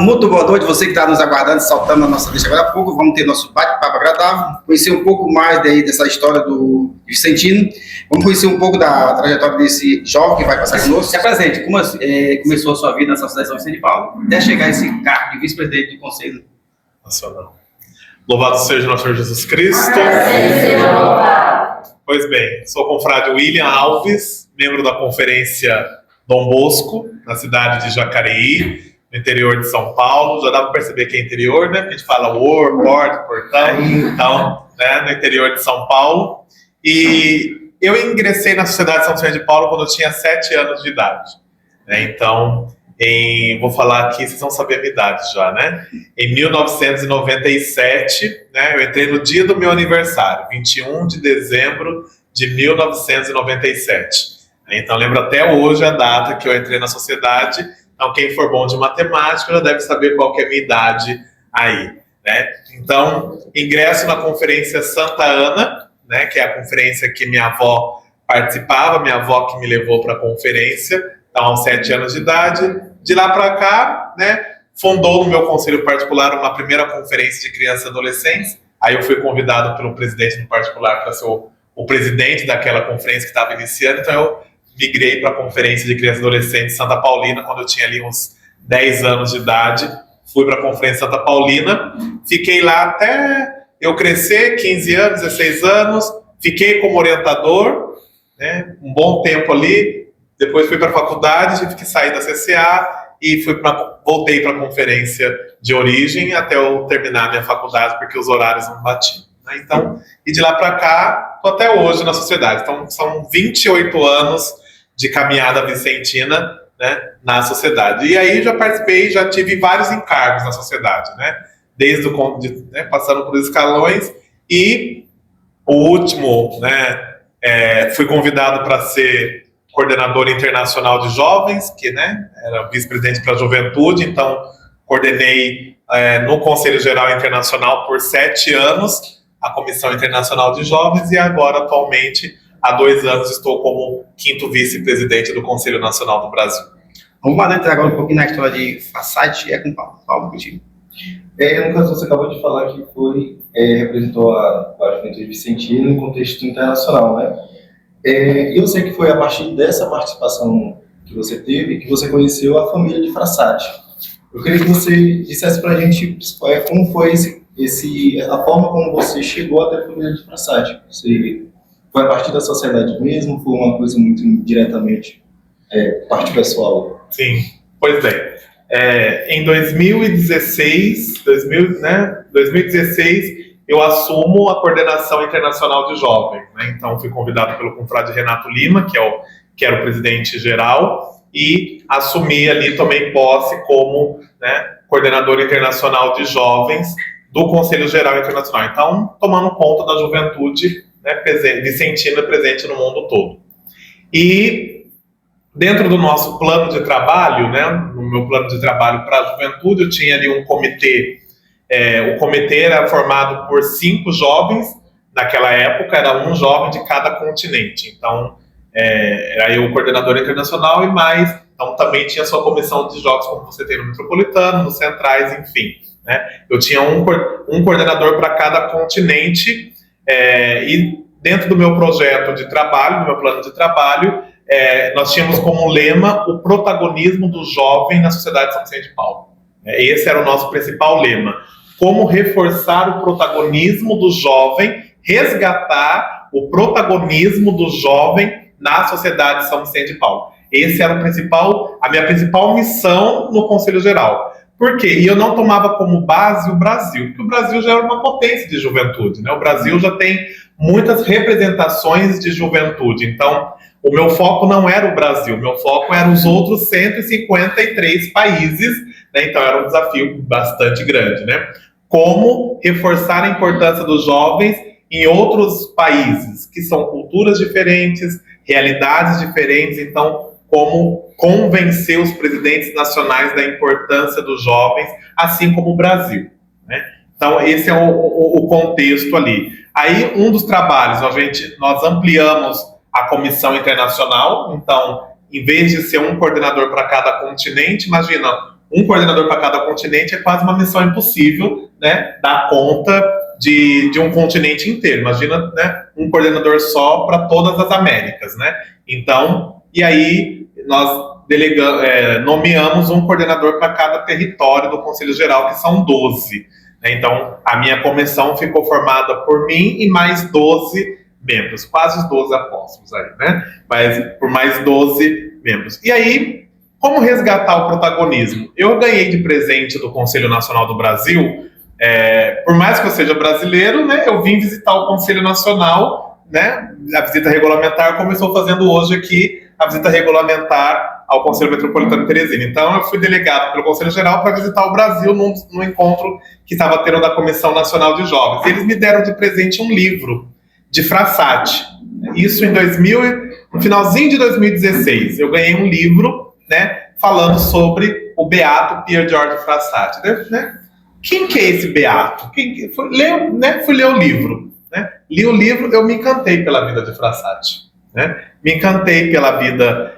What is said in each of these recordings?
Muito boa noite, você que está nos aguardando, saltando na nossa lista agora há pouco. Vamos ter nosso bate-papo agradável, conhecer um pouco mais dessa história do Vicentino. Vamos conhecer um pouco da trajetória desse jovem que vai passar conosco. Se apresente, como começou a sua vida na Sociedade São Vicente de Paulo, até chegar a esse cargo de vice-presidente do Conselho Nacional. Louvado seja nosso Senhor Jesus Cristo. Pois bem, sou o confrade William Alves, membro da Conferência Dom Bosco, na cidade de Jacareí, no interior de São Paulo. Já dá para perceber que é interior, né? Porque a gente fala porta, portão. Então, né, no interior de São Paulo. E eu ingressei na Sociedade São Vicente de Paulo quando eu tinha 7 anos de idade. Então, vou falar aqui, vocês vão saber a minha idade já, né? Em 1997, né, eu entrei no dia do meu aniversário, 21 de dezembro de 1997. Então, lembro até hoje a data que eu entrei na sociedade. Então, quem for bom de matemática já deve saber qual que é a minha idade aí, né? Então, ingresso na Conferência Santa Ana, né, que é a conferência que minha avó participava, minha avó que me levou para a conferência, então, aos 7 anos de idade. De lá para cá, né, fundou no meu conselho particular uma primeira conferência de crianças e adolescentes. Aí eu fui convidado pelo presidente do particular para ser o presidente daquela conferência que estava iniciando, então eu migrei para a Conferência de Crianças e Adolescentes Santa Paulina, quando eu tinha ali uns 10 anos de idade. Fui para a Conferência Santa Paulina, fiquei lá até eu crescer, 15 anos, 16 anos, fiquei como orientador, né, um bom tempo ali. Depois fui para a faculdade, tive que sair da CCA e voltei para a conferência de origem até eu terminar a minha faculdade, porque os horários não batiam. Então, e de lá para cá, estou até hoje na sociedade. Então, são 28 anos de caminhada vicentina, né, na sociedade. E aí já participei, já tive vários encargos na sociedade, né, desde passando por escalões, e o último, né, fui convidado para ser coordenador internacional de jovens, que, né, era vice-presidente para a juventude, então coordenei no Conselho Geral Internacional por 7 anos, a Comissão Internacional de Jovens, e agora, atualmente, há 2 anos, estou como 5º vice-presidente do Conselho Nacional do Brasil. Vamos entrar agora um pouquinho na história de Façade, com o Paulo contigo. No caso, você acabou de falar que representou a juventude vicentina em contexto internacional, né? E eu sei que foi a partir dessa participação que você teve que você conheceu a família de Frassati. Eu queria que você dissesse para a gente como foi a forma como você chegou até a família de Frassati. Você foi a partir da sociedade mesmo? Foi uma coisa muito diretamente parte pessoal? Sim, pois bem. Em 2016, eu assumo a coordenação internacional de jovens, né? Então, fui convidado pelo confrade Renato Lima, que era o presidente geral, e assumi ali, tomei posse como, né, coordenador internacional de jovens do Conselho Geral Internacional. Então, tomando conta da juventude, né, vicentina presente no mundo todo. E dentro do nosso plano de trabalho, né, no meu plano de trabalho para a juventude, eu tinha ali um comitê. O comitê era formado por 5 jovens, naquela época era um jovem de cada continente. Então, era eu o coordenador internacional e mais, então também tinha sua comissão de jogos, como você tem no Metropolitano, nos Centrais, enfim, né? Eu tinha um coordenador para cada continente, e dentro do meu projeto de trabalho, do meu plano de trabalho, nós tínhamos como lema o protagonismo do jovem na sociedade de São Vicente de Paulo. Esse era o nosso principal lema. Como reforçar o protagonismo do jovem, resgatar o protagonismo do jovem na sociedade de São Vicente de Paulo. Esse era a minha principal missão no Conselho Geral. Por quê? E eu não tomava como base o Brasil, porque o Brasil já era uma potência de juventude, né? O Brasil já tem muitas representações de juventude. Então, o meu foco não era o Brasil, o meu foco eram os outros 153 países, né? Então, era um desafio bastante grande, né? Como reforçar a importância dos jovens em outros países, que são culturas diferentes, realidades diferentes. Então, como convencer os presidentes nacionais da importância dos jovens, assim como o Brasil, né? Então, esse é o contexto ali. Aí, um dos trabalhos, nós ampliamos a comissão internacional. Então, em vez de ser um coordenador para cada continente, imagina, um coordenador para cada continente é quase uma missão impossível, né, dar conta de um continente inteiro. Imagina, né, um coordenador só para todas as Américas, né? Então, e aí nós nomeamos um coordenador para cada território do Conselho Geral, que são 12. Né? Então, a minha comissão ficou formada por mim e mais 12 membros, quase os 12 apóstolos aí, né? Mas por mais 12 membros. E aí, como resgatar o protagonismo? Eu ganhei de presente do Conselho Nacional do Brasil, por mais que eu seja brasileiro, né, eu vim visitar o Conselho Nacional, né, a visita regulamentar começou fazendo hoje aqui a visita regulamentar ao Conselho Metropolitano de Teresina. Então, eu fui delegado pelo Conselho Geral para visitar o Brasil num encontro que estava tendo da Comissão Nacional de Jovens. Eles me deram de presente um livro de Frassati. Isso no finalzinho de 2016. Eu ganhei um livro, né, falando sobre o beato Pier Giorgio Frassati. Né? Quem que é esse beato? Fui ler o livro. Né? Li o livro, eu me encantei pela vida de Frassati. Né? Me encantei pela vida,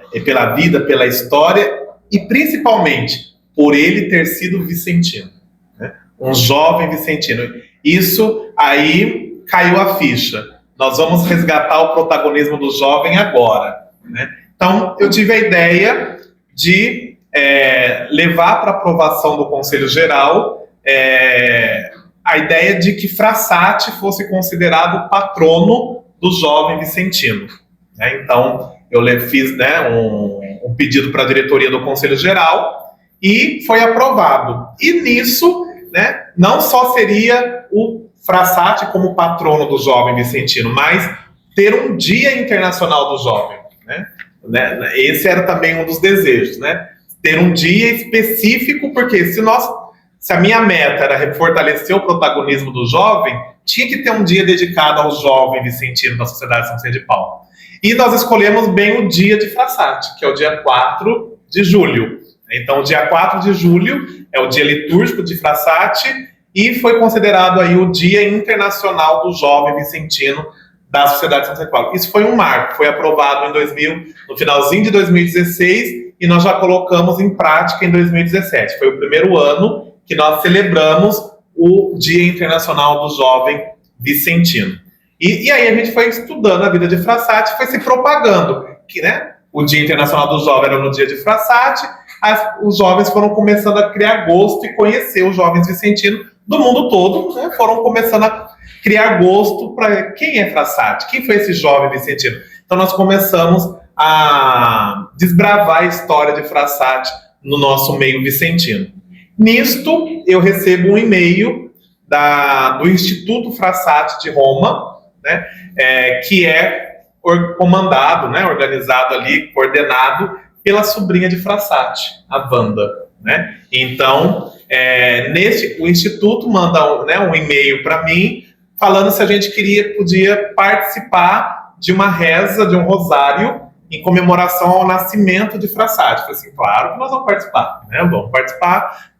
pela história e principalmente por ele ter sido vicentino, né? Um jovem vicentino. Isso aí caiu a ficha. Nós vamos resgatar o protagonismo do jovem agora, né? Então eu tive a ideia de levar para aprovação do Conselho Geral a ideia de que Frassati fosse considerado o patrono do jovem vicentino. Então, eu fiz, né, um pedido para a diretoria do Conselho Geral e foi aprovado. E nisso, né, não só seria o Frassati como patrono do jovem vicentino, mas ter um Dia Internacional do Jovem. Né? Esse era também um dos desejos, né? Ter um dia específico, porque se a minha meta era fortalecer o protagonismo do jovem, tinha que ter um dia dedicado ao jovem vicentino da Sociedade São Vicente de Paulo. E nós escolhemos bem o dia de Frassati, que é o dia 4 de julho. Então, o dia 4 de julho é o dia litúrgico de Frassati e foi considerado aí o Dia Internacional do Jovem Vicentino da Sociedade São Vicente de Paulo. Isso foi um marco, foi aprovado no finalzinho de 2016 e nós já colocamos em prática em 2017. Foi o primeiro ano que nós celebramos o Dia Internacional do Jovem Vicentino. E aí a gente foi estudando a vida de Frassati, foi se propagando, que, né, o Dia Internacional do Jovem era no dia de Frassati, os jovens foram começando a criar gosto e conhecer os jovens vicentinos do mundo todo, né, foram começando a criar gosto para quem é Frassati, quem foi esse jovem vicentino. Então nós começamos a desbravar a história de Frassati no nosso meio vicentino. Nisto, eu recebo um e-mail do Instituto Frassati de Roma, né, que é comandado, né, organizado ali, coordenado pela sobrinha de Frassati, a Wanda. Né? Então, o Instituto manda um e-mail para mim, falando se a gente podia participar de uma reza, de um rosário, em comemoração ao nascimento de Frassati. Eu falei assim, claro que nós vamos participar, né? Vamos participar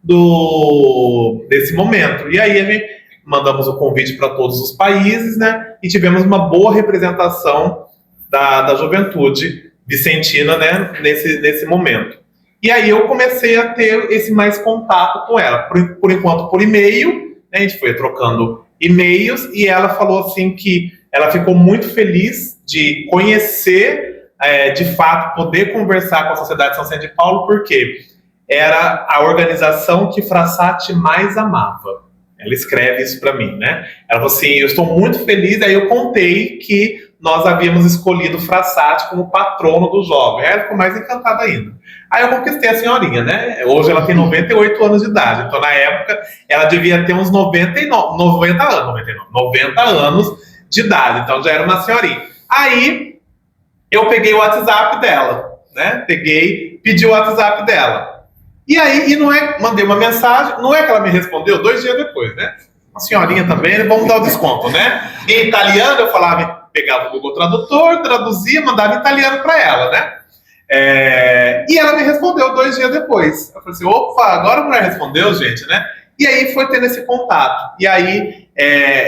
desse momento. E aí a gente mandamos o convite para todos os países, né? E tivemos uma boa representação da juventude vicentina, né? Nesse momento. E aí eu comecei a ter esse mais contato com ela, por enquanto por e-mail, né? A gente foi trocando e-mails e ela falou assim que ela ficou muito feliz de conhecer, de fato, poder conversar com a Sociedade São Vicente de Paulo, porque era a organização que Frassati mais amava. Ela escreve isso para mim, né? Ela falou assim, eu estou muito feliz, aí eu contei que nós havíamos escolhido Frassati como patrono do jovem. Aí ela ficou mais encantada ainda. Aí eu conquistei a senhorinha, né? Hoje ela tem 98 anos de idade, então na época ela devia ter uns 90 anos de idade, então já era uma senhorinha. Aí eu peguei o WhatsApp dela, né? Pedi o WhatsApp dela. E aí, mandei uma mensagem, não é que ela me respondeu 2 dias depois, né? Uma senhorinha também, vamos dar o desconto, né? Em italiano eu pegava o Google Tradutor, traduzia, mandava em italiano para ela, né? E ela me respondeu 2 dias depois. Eu falei assim, opa, agora a mulher respondeu, gente, né? E aí foi tendo esse contato. E aí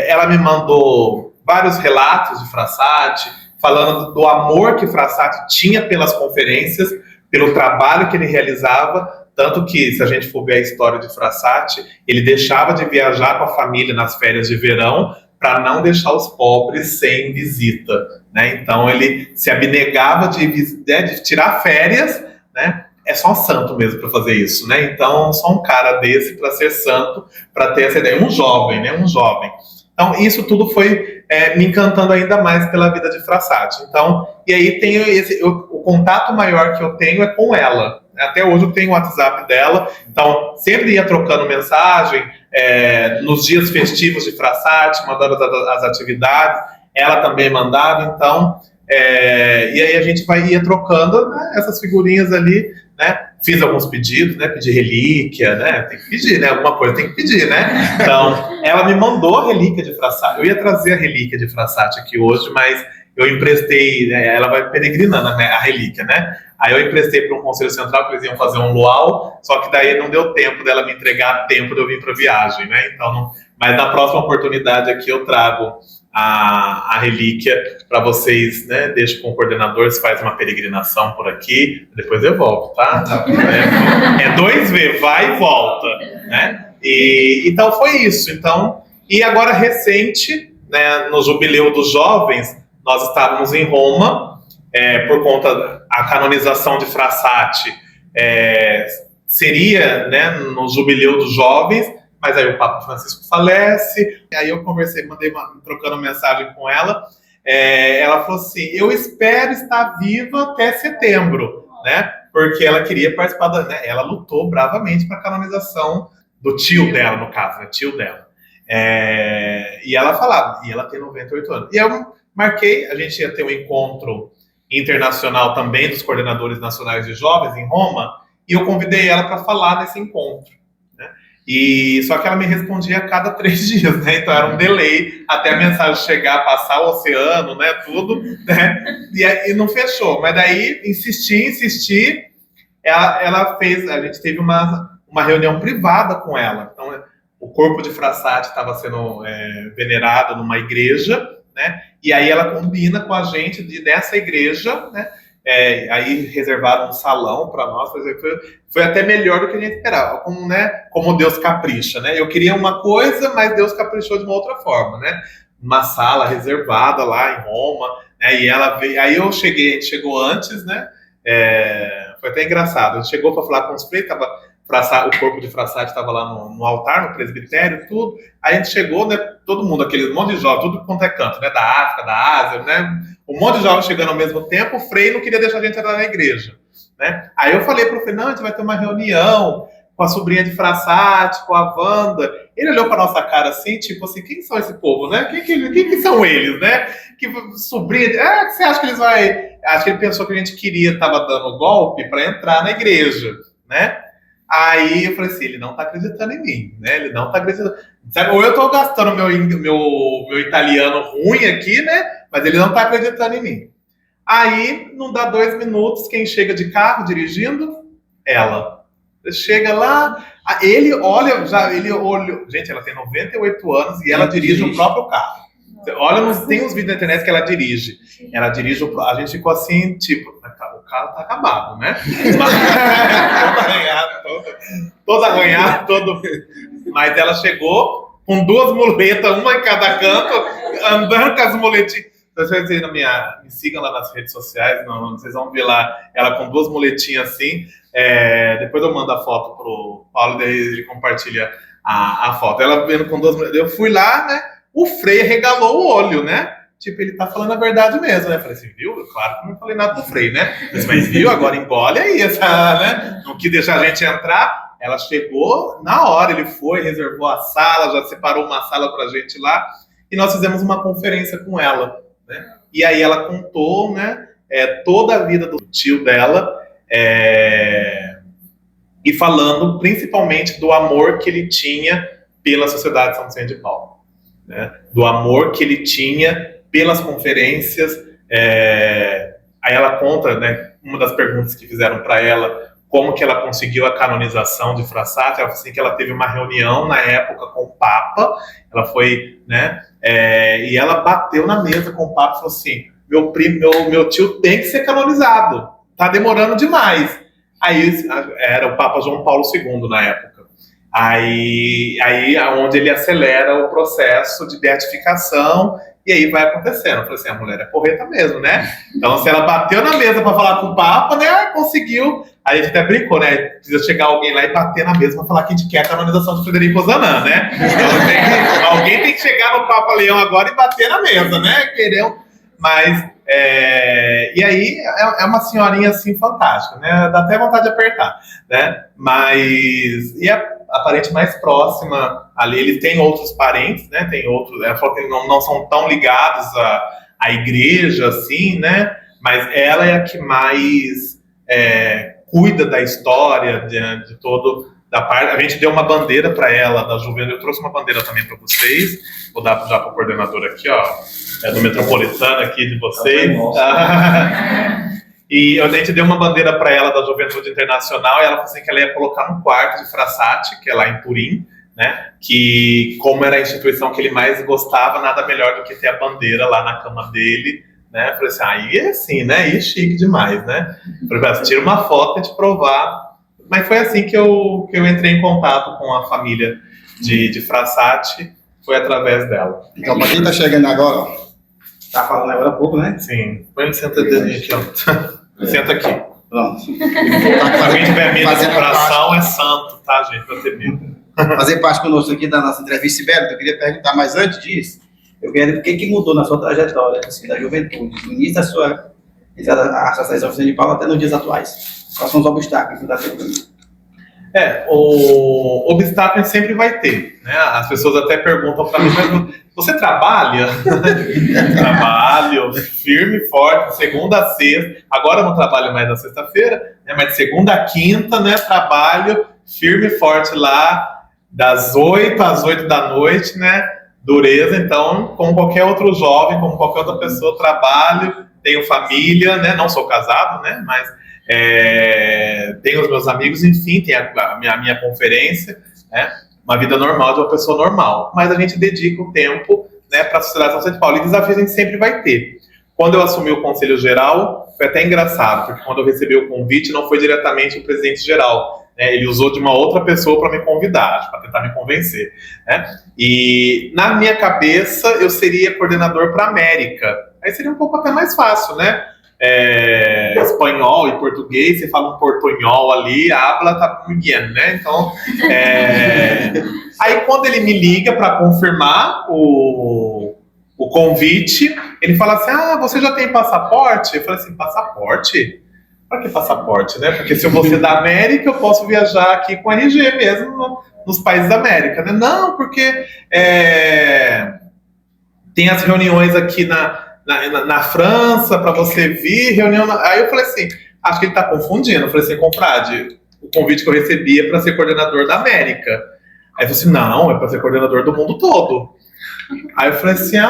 ela me mandou vários relatos de Frassati, falando do amor que Frassati tinha pelas conferências, pelo trabalho que ele realizava, Tanto que, se a gente for ver a história de Frassati, ele deixava de viajar com a família nas férias de verão para não deixar os pobres sem visita, né? Então ele se abnegava de tirar férias, né? É só um santo mesmo para fazer isso, né? Então, só um cara desse para ser santo, para ter essa ideia. Um jovem, né? Um jovem. Então, isso tudo foi me encantando ainda mais pela vida de Frassati. Então, e aí tem o contato maior que eu tenho é com ela. Até hoje eu tenho o WhatsApp dela, então sempre ia trocando mensagem, nos dias festivos de Frassati, mandando as atividades, ela também mandava, então, e aí a gente ia trocando, né, essas figurinhas ali, né, fiz alguns pedidos, né, pedi relíquia, né, tem que pedir, né, alguma coisa tem que pedir, né, então, ela me mandou a relíquia de Frassati, eu ia trazer a relíquia de Frassati aqui hoje, mas eu emprestei, né, ela vai peregrinando, né, a relíquia, né, aí eu emprestei para um conselho central, que eles iam fazer um luau, só que daí não deu tempo dela me entregar a tempo de eu vir para a viagem, né, então, mas na próxima oportunidade aqui eu trago a relíquia para vocês, né, deixo com o coordenador, se faz uma peregrinação por aqui, depois devolve, tá? É 2V, vai e volta, né, e então foi isso, então, e agora recente, né, no Jubileu dos Jovens, nós estávamos em Roma, por conta da canonização de Frassati, seria, né, no Jubileu dos Jovens, mas aí o Papa Francisco falece, aí eu conversei, trocando mensagem com ela, ela falou assim, eu espero estar viva até setembro, né, porque ela queria participar né, ela lutou bravamente para a canonização do tio dela, no caso, né, tio dela. E ela falava, e ela tem 98 anos. E eu marquei, a gente ia ter um encontro internacional também dos coordenadores nacionais de jovens em Roma, e eu convidei ela para falar nesse encontro, né? E só que ela me respondia a cada 3 dias, né? Então era um delay até a mensagem chegar, passar o oceano, né? Tudo, né? E não fechou. Mas daí insisti. Ela fez, a gente teve uma reunião privada com ela. Então o corpo de Frassati estava sendo venerado numa igreja, né? E aí ela combina com a gente nessa igreja, né? Aí reservaram um salão para nós, foi até melhor do que a gente esperava, como Deus capricha, né? Eu queria uma coisa, mas Deus caprichou de uma outra forma, né? Uma sala reservada lá em Roma, né? E ela veio, aí a gente chegou antes, né? Foi até engraçado, a gente chegou para falar com os freios, o corpo de Frassati estava lá no altar, no presbitério, tudo. Aí a gente chegou, né? Todo mundo, aquele monte de jovens, tudo quanto é canto, né? Da África, da Ásia, né? Um monte de jovens chegando ao mesmo tempo, o Frei não queria deixar a gente entrar na igreja, né? Aí eu falei pro Frei, não, a gente vai ter uma reunião com a sobrinha de Frassati, com a Wanda. Ele olhou pra nossa cara assim, tipo assim, quem são esse povo, né? Quem são eles, né? Que sobrinha, que você acha que eles vão... Acho que ele pensou que a gente tava dando golpe para entrar na igreja, né? Aí eu falei assim, ele não tá acreditando em mim, né? Ele não tá acreditando. Sabe? Ou eu tô gastando meu italiano ruim aqui, né? Mas ele não tá acreditando em mim. Aí, não dá 2 minutos, quem chega de carro dirigindo? Ela. Chega lá, ele olha, gente, ela tem 98 anos e ela dirige o próprio carro. Olha, tem uns vídeos na internet que ela dirige. Ela dirige, a gente ficou assim, tipo, o carro tá acabado, né? todo arranhado. Mas ela chegou com 2 muletas, uma em cada canto, andando com as muletinhas. Vocês me sigam lá nas redes sociais, vocês vão ver lá ela com 2 muletinhas assim. Depois eu mando a foto pro Paulo, daí ele compartilha a foto. Ela vendo com 2 muletas. Eu fui lá, né? O Frei regalou o olho, né? Tipo, ele tá falando a verdade mesmo, né? Eu falei assim, viu? Claro que eu não falei nada pro Frei, né? Mas viu? Agora engole aí né? Não quis deixar a gente entrar. Ela chegou na hora, ele foi, reservou a sala, já separou uma sala pra gente lá. E nós fizemos uma conferência com ela, né? E aí ela contou, né? Toda a vida do tio dela. E falando principalmente do amor que ele tinha pela Sociedade São Vicente de Paulo. Né, do amor que ele tinha pelas conferências. Aí ela conta, né, uma das perguntas que fizeram para ela, como que ela conseguiu a canonização de Frassati. Ela falou assim, que ela teve uma reunião na época com o Papa, ela foi, né, e ela bateu na mesa com o Papa e falou assim, meu tio tem que ser canonizado, tá demorando demais. Aí era o Papa João Paulo II na época. Aí onde ele acelera o processo de beatificação, e aí vai acontecendo. Eu falei assim, a mulher é porreta mesmo, né? Então, se ela bateu na mesa para falar com o Papa, né, conseguiu. Aí a gente até brincou, né? Precisa chegar alguém lá e bater na mesa para falar que a gente quer a canonização de Frederico Ozanam, né? Então, alguém tem que chegar no Papa Leão agora e bater na mesa, né? Quereu, mas... e aí é uma senhorinha assim fantástica, né? Dá até vontade de apertar, né? Mas e a parente mais próxima ali, ele tem outros parentes, né? Tem outros, ela falou que não são tão ligados à igreja, assim, né? Mas ela é a que mais cuida da história de todo da parte. A gente deu uma bandeira para ela da Juventude. Eu trouxe uma bandeira também para vocês. Vou dar já para o coordenador aqui, ó. É do Metropolitano aqui de vocês. E a gente deu uma bandeira para ela da Juventude Internacional e ela falou assim que ela ia colocar no quarto de Frassati, que é lá em Turim, né? Que como era a instituição que ele mais gostava, nada melhor do que ter a bandeira lá na cama dele, né? Eu falei assim, aí é assim, né? Aí é chique demais, né? Eu falei, tira uma foto e te provar. Mas foi assim que eu entrei em contato com a família de Frassati, foi através dela. Então, para quem tá chegando agora, ó, tá falando agora há pouco, né? Sim. Põe senta dedinho aqui, ó. Senta aqui. Pronto. Pra quem tiver medo de Fazendo coração, é santo, tá, gente? Pra ter medo. Fazer parte conosco aqui da nossa entrevista, Sibeli, eu queria perguntar, mas antes disso, eu queria o que mudou na sua trajetória, assim, da juventude, do início da sua entrada à Associação Vicente de Paulo até nos dias atuais. Quais são os obstáculos que está tendo? O obstáculo sempre vai ter, né? As pessoas até perguntam para mim, mas você trabalha? Trabalho, firme e forte, segunda a sexta. Agora eu não trabalho mais na sexta-feira, né? Mas de segunda a quinta, né? Trabalho firme e forte lá, das 8 às 8 da noite, né? Dureza. Então, como qualquer outro jovem, como qualquer outra pessoa, trabalho, tenho família, né? Não sou casado, né? Mas tenho os meus amigos, enfim, tem a minha conferência, né? Uma vida normal de uma pessoa normal, mas a gente dedica o tempo, né, para a sociedade de São Paulo, e desafios a gente sempre vai ter. Quando eu assumi o Conselho Geral, foi até engraçado, porque quando eu recebi o convite, não foi diretamente o presidente geral, né? Ele usou de uma outra pessoa para me convidar, para tentar me convencer, né? E na minha cabeça, eu seria coordenador para a América, aí seria um pouco até mais fácil, né? Espanhol e português, você fala um portunhol ali, habla tá muito bem, né? Então, aí quando ele me liga para confirmar o convite, ele fala assim, você já tem passaporte? Eu falei assim, passaporte? Para que passaporte, né? Porque se eu vou ser da América, eu posso viajar aqui com RG mesmo nos países da América, né? Não, porque tem as reuniões aqui na França, para você vir, reunião... Aí eu falei assim, acho que ele está confundindo. Eu falei assim, confrade, o convite que eu recebi é para ser coordenador da América. Aí eu falei assim, não, é para ser coordenador do mundo todo. Aí eu falei assim, Eu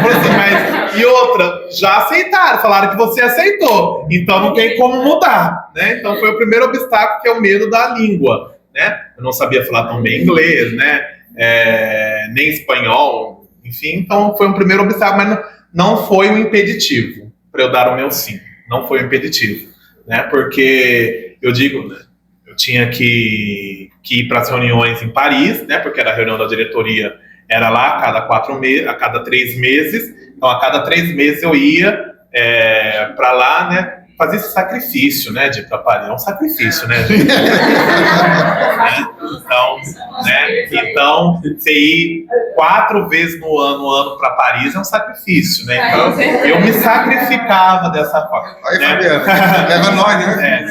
falei assim, mas... E outra, já aceitaram, falaram que você aceitou, então não tem como mudar, né? Então foi o primeiro obstáculo, que é o medo da língua, né? Eu não sabia falar tão bem inglês, né? Nem espanhol, enfim, então foi um primeiro obstáculo, mas não foi um impeditivo para eu dar o meu sim, não foi um impeditivo, né? Porque eu digo, né, eu tinha que ir para as reuniões em Paris, né? Porque era a reunião da diretoria, era lá a cada 3 meses, então a cada 3 meses eu ia para lá, né? Fazer esse sacrifício, né, de ir para Paris, é um sacrifício, né, gente? Então, você ir 4 vezes no ano para Paris é um sacrifício, né? Então, eu me sacrificava dessa forma. Aí, né? Fabiano, leva nós, né?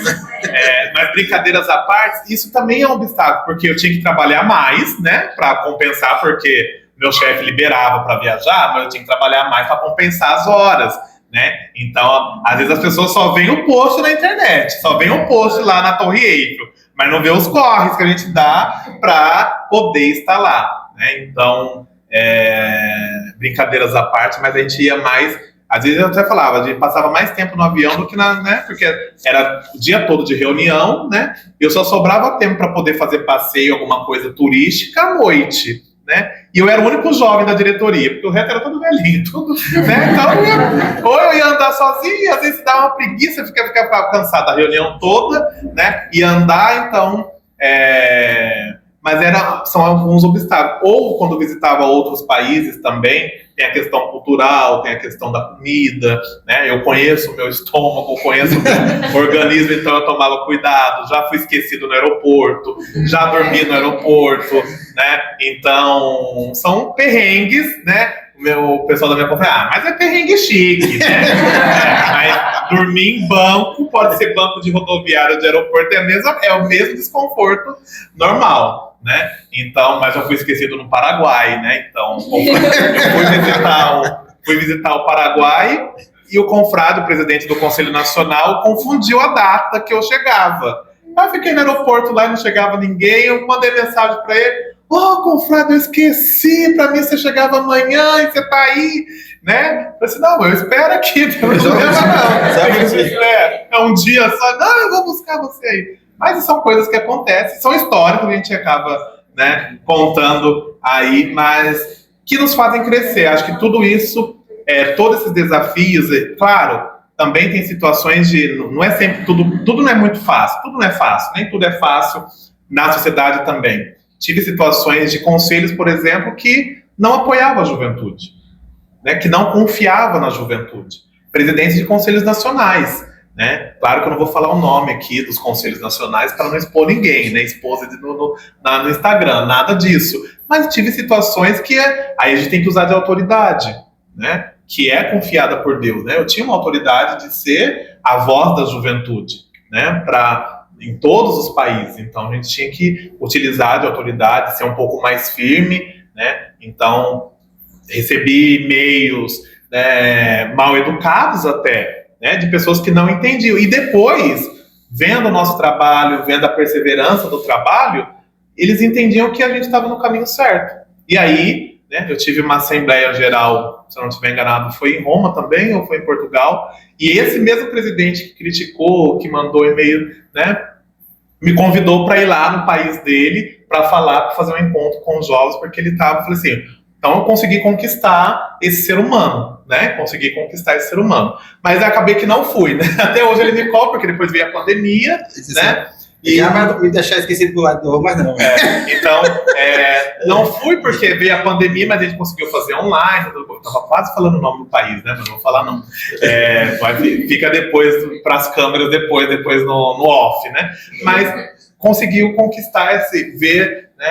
Mas brincadeiras à parte, isso também é um obstáculo, porque eu tinha que trabalhar mais, né, para compensar, porque meu chefe liberava para viajar, mas eu tinha que trabalhar mais para compensar as horas, né? Então, às vezes as pessoas só veem o post na internet, só veem o post lá na Torre Eiffel, mas não vê os corres que a gente dá para poder estar lá, né? Então, brincadeiras à parte, mas a gente ia mais, às vezes eu até falava, a gente passava mais tempo no avião do que né? Porque era o dia todo de reunião, né? Eu só sobrava tempo para poder fazer passeio, alguma coisa turística à noite, né? E eu era o único jovem da diretoria, porque o resto era todo velhinho, tudo, né? Então, ou eu ia andar sozinho, às vezes dava uma preguiça, ficava cansado da reunião toda, né? E andar, então... Mas são alguns obstáculos. Ou quando visitava outros países também, tem a questão cultural, tem a questão da comida, né? Eu conheço o meu estômago, conheço o meu organismo, então eu tomava cuidado. Já fui esquecido no aeroporto, já dormi no aeroporto, né? Então, são perrengues, né? O pessoal da minha conferência, mas é perrengue chique, né? Mas dormir em banco, pode ser banco de rodoviária ou de aeroporto, é o mesmo desconforto normal, né? Então, mas eu fui esquecido no Paraguai, né? Então, eu fui visitar o Paraguai e o confrade, o presidente do Conselho Nacional, confundiu a data que eu chegava. Eu fiquei no aeroporto lá e não chegava ninguém, eu mandei mensagem para ele: confrade, eu esqueci, pra mim você chegava amanhã e você tá aí, né? Eu falei assim, não, eu espero aqui, não tem problema não. É um dia só, não, eu vou buscar você aí. Mas são coisas que acontecem, são histórias que a gente acaba, né, contando aí, mas que nos fazem crescer. Acho que tudo isso, todos esses desafios, claro, também tem situações de, não é sempre tudo não é muito fácil, tudo não é fácil, nem tudo é fácil na sociedade também. Tive situações de conselhos, por exemplo, que não apoiavam a juventude, né, que não confiava na juventude. Presidentes de conselhos nacionais, né? Claro que eu não vou falar o nome aqui dos conselhos nacionais para não expor ninguém, né? Expor no Instagram, nada disso. Mas tive situações que aí a gente tem que usar de autoridade, né? Que é confiada por Deus, né? Eu tinha uma autoridade de ser a voz da juventude, né? Em todos os países. Então a gente tinha que utilizar de autoridade, ser um pouco mais firme, né? Então recebi e-mails, né, mal educados até, né, de pessoas que não entendiam. E depois, vendo o nosso trabalho, vendo a perseverança do trabalho, eles entendiam que a gente estava no caminho certo. E aí, né, eu tive uma Assembleia Geral, se eu não estiver enganado, foi em Roma também, ou foi em Portugal, e esse mesmo presidente que criticou, que mandou e-mail, né, me convidou para ir lá no país dele para falar, para fazer um encontro com os jovens, porque ele estava, falei assim, então eu consegui conquistar esse ser humano, né? Consegui conquistar esse ser humano. Mas eu acabei que não fui, né? Até hoje ele me cobra, porque depois veio a pandemia, né? E já vai me deixar esquecido do lado de novo, mas não. Então, não fui porque veio a pandemia, mas a gente conseguiu fazer online. Eu estava quase falando o nome do país, né? Mas não vou falar não. Fica depois para as câmeras, depois no off, né? Mas conseguiu conquistar ver, né?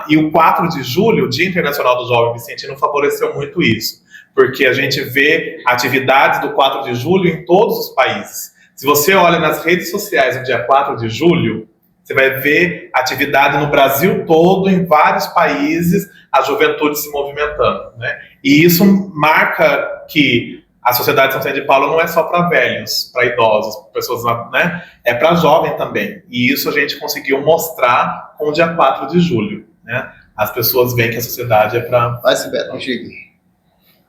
E o 4 de julho, o Dia Internacional do Jovem Vicentino, favoreceu muito isso. Porque a gente vê atividades do 4 de julho em todos os países. Se você olha nas redes sociais no dia 4 de julho, você vai ver atividade no Brasil todo, em vários países, a juventude se movimentando, né? E isso marca que a Sociedade de São Vicente de Paulo não é só para velhos, para idosos, para pessoas, né? É para jovem também. E isso a gente conseguiu mostrar com o dia 4 de julho, né? As pessoas veem que a sociedade é para... Vai, Sibeli, Chico.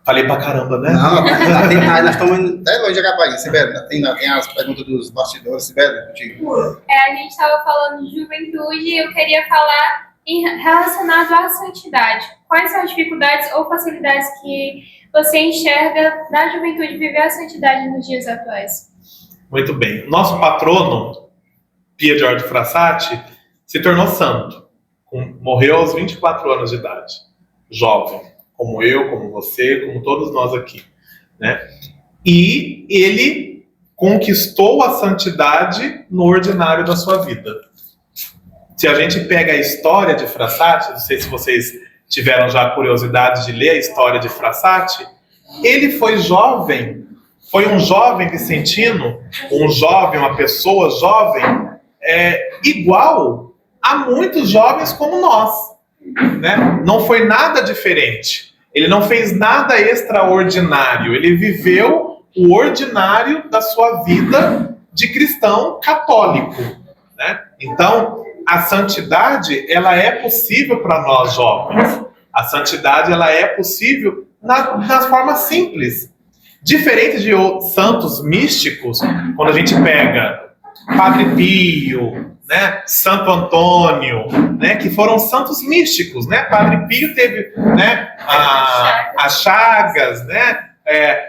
Falei pra caramba, né? Não, nós estamos até longe de acabar aí, Sibeli. Tem as perguntas dos bastidores, Sibeli, contigo. A gente estava falando de juventude e eu queria falar relacionado à santidade. Quais são as dificuldades ou facilidades que você enxerga na juventude viver a santidade nos dias atuais? Muito bem. Nosso patrono, Pia Giorgio Frassati, se tornou santo. Morreu aos 24 anos de idade. Jovem. Como eu, como você, como todos nós aqui, né? E ele conquistou a santidade no ordinário da sua vida. Se a gente pega a história de Frassati, não sei se vocês tiveram já a curiosidade de ler a história de Frassati, ele foi jovem, foi um jovem vicentino, uma pessoa jovem, igual a muitos jovens como nós, né? Não foi nada diferente. Ele não fez nada extraordinário. Ele viveu o ordinário da sua vida de cristão católico, né? Então, a santidade, ela é possível para nós jovens. A santidade, ela é possível nas formas simples. Diferente de santos místicos, quando a gente pega Padre Pio, né, Santo Antônio, né, que foram santos místicos, né? Padre Pio teve, né, as Chagas, né?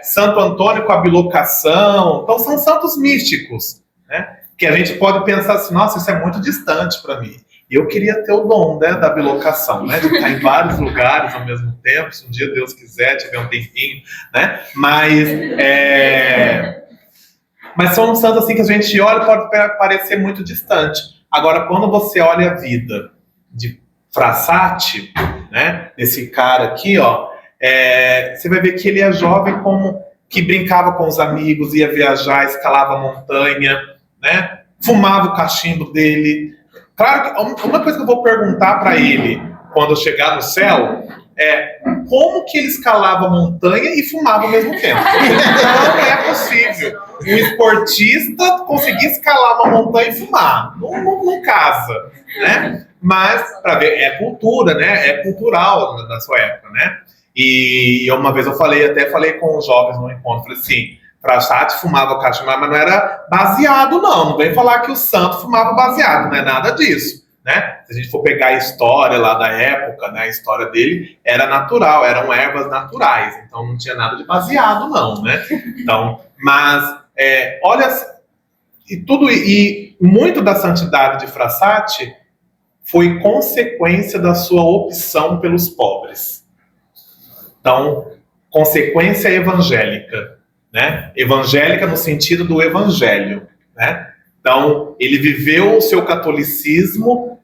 Santo Antônio com a bilocação. Então são santos místicos, né? Que a gente pode pensar assim, nossa, isso é muito distante para mim. E eu queria ter o dom, né, da bilocação, né, de estar em vários lugares ao mesmo tempo, se um dia Deus quiser, tiver um tempinho, né? Mas são santos assim que a gente olha e pode parecer muito distante. Agora, quando você olha a vida de Frassati, né, desse cara aqui, ó, você vai ver que ele é jovem que brincava com os amigos, ia viajar, escalava a montanha, né, fumava o cachimbo dele. Claro que uma coisa que eu vou perguntar para ele quando eu chegar no céu é como que ele escalava a montanha e fumava ao mesmo tempo. Não é possível um esportista conseguir escalar uma montanha e fumar. Não casa, né? Mas, para ver, é cultura, né? É cultural na sua época, né? E uma vez eu falei com os jovens no encontro, falei assim, Frassati fumava cachimbo, mas não era baseado, não vem falar que o santo fumava baseado, não é nada disso, né? Se a gente for pegar a história lá da época, né, a história dele era natural, eram ervas naturais, então não tinha nada de baseado, não, né? Então, mas, olha, e muito da santidade de Frassati foi consequência da sua opção pelos pobres. Então, consequência evangélica, né? Evangélica no sentido do evangelho, né? Então, ele viveu o seu catolicismo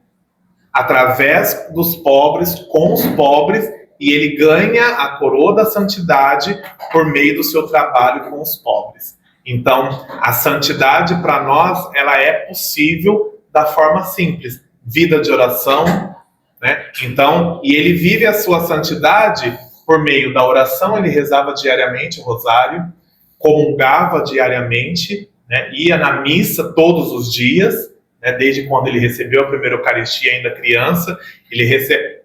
através dos pobres, com os pobres, e ele ganha a coroa da santidade por meio do seu trabalho com os pobres. Então, a santidade para nós, ela é possível da forma simples, vida de oração, né? Então, e ele vive a sua santidade por meio da oração, ele rezava diariamente o rosário, comungava diariamente, né? Ia na missa todos os dias, né? Desde quando ele recebeu a primeira Eucaristia, ainda criança, ele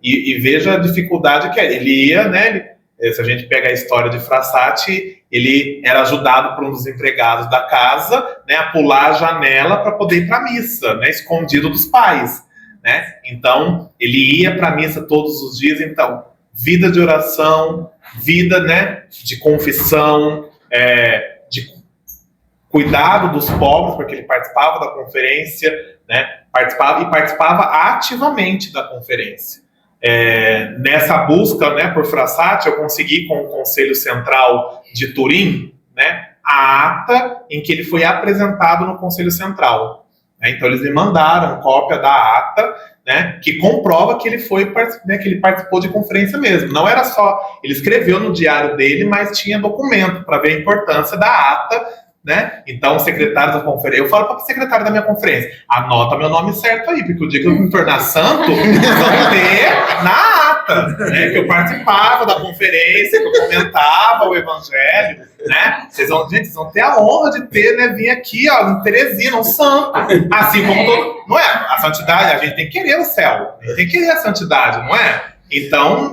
e veja a dificuldade que é. Ele ia, né? Se a gente pega a história de Frassati, ele era ajudado por um dos empregados da casa, né, a pular a janela para poder ir para a missa, né, escondido dos pais, né? Então, ele ia para a missa todos os dias. Então, vida de oração, vida, né, de confissão, de cuidado dos pobres, porque ele participava da conferência, né, participava ativamente da conferência. Nessa busca, né, por Frassati, eu consegui com o Conselho Central de Turim, né, a ata em que ele foi apresentado no Conselho Central. Né? Então eles me mandaram cópia da ata, né, que comprova que ele que ele participou de conferência mesmo. Não era só, ele escreveu no diário dele, mas tinha documento para ver a importância da ata, né? Então, o secretário da conferência, eu falo para o secretário da minha conferência, anota meu nome certo aí, porque o dia que eu me tornar santo, vão ter na ata, né? Que eu participava da conferência, que eu comentava o evangelho, né? Vocês vão ter a honra de ter, né, vir aqui, ó, em Teresina, um santo, assim como todo, não é? A santidade, a gente tem que querer o céu, a gente tem que querer a santidade, não é? Então,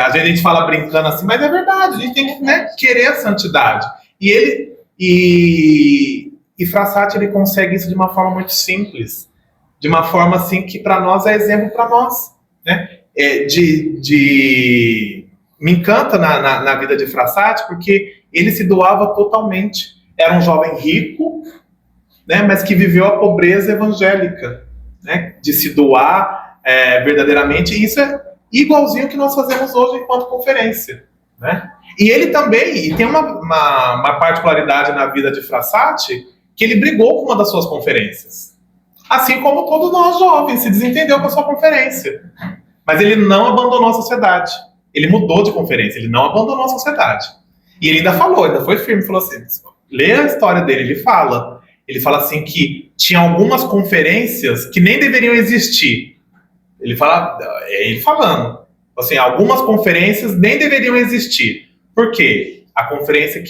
às vezes a gente fala brincando assim, mas é verdade, a gente tem que, né, querer a santidade. E Frassati, ele consegue isso de uma forma muito simples, de uma forma assim que para nós é exemplo para nós, né? Me encanta na vida de Frassati porque ele se doava totalmente. Era um jovem rico, né, mas que viveu a pobreza evangélica, né, de se doar verdadeiramente. E isso é igualzinho que nós fazemos hoje enquanto conferência, né? E ele também, tem uma particularidade na vida de Frassati, que ele brigou com uma das suas conferências. Assim como todos nós jovens, se desentendeu com a sua conferência. Mas ele não abandonou a sociedade. Ele mudou de conferência, ele não abandonou a sociedade. E ele ainda foi firme, falou assim, lê a história dele, ele fala assim que tinha algumas conferências que nem deveriam existir. Ele falando, assim, algumas conferências nem deveriam existir. Por quê? A conferência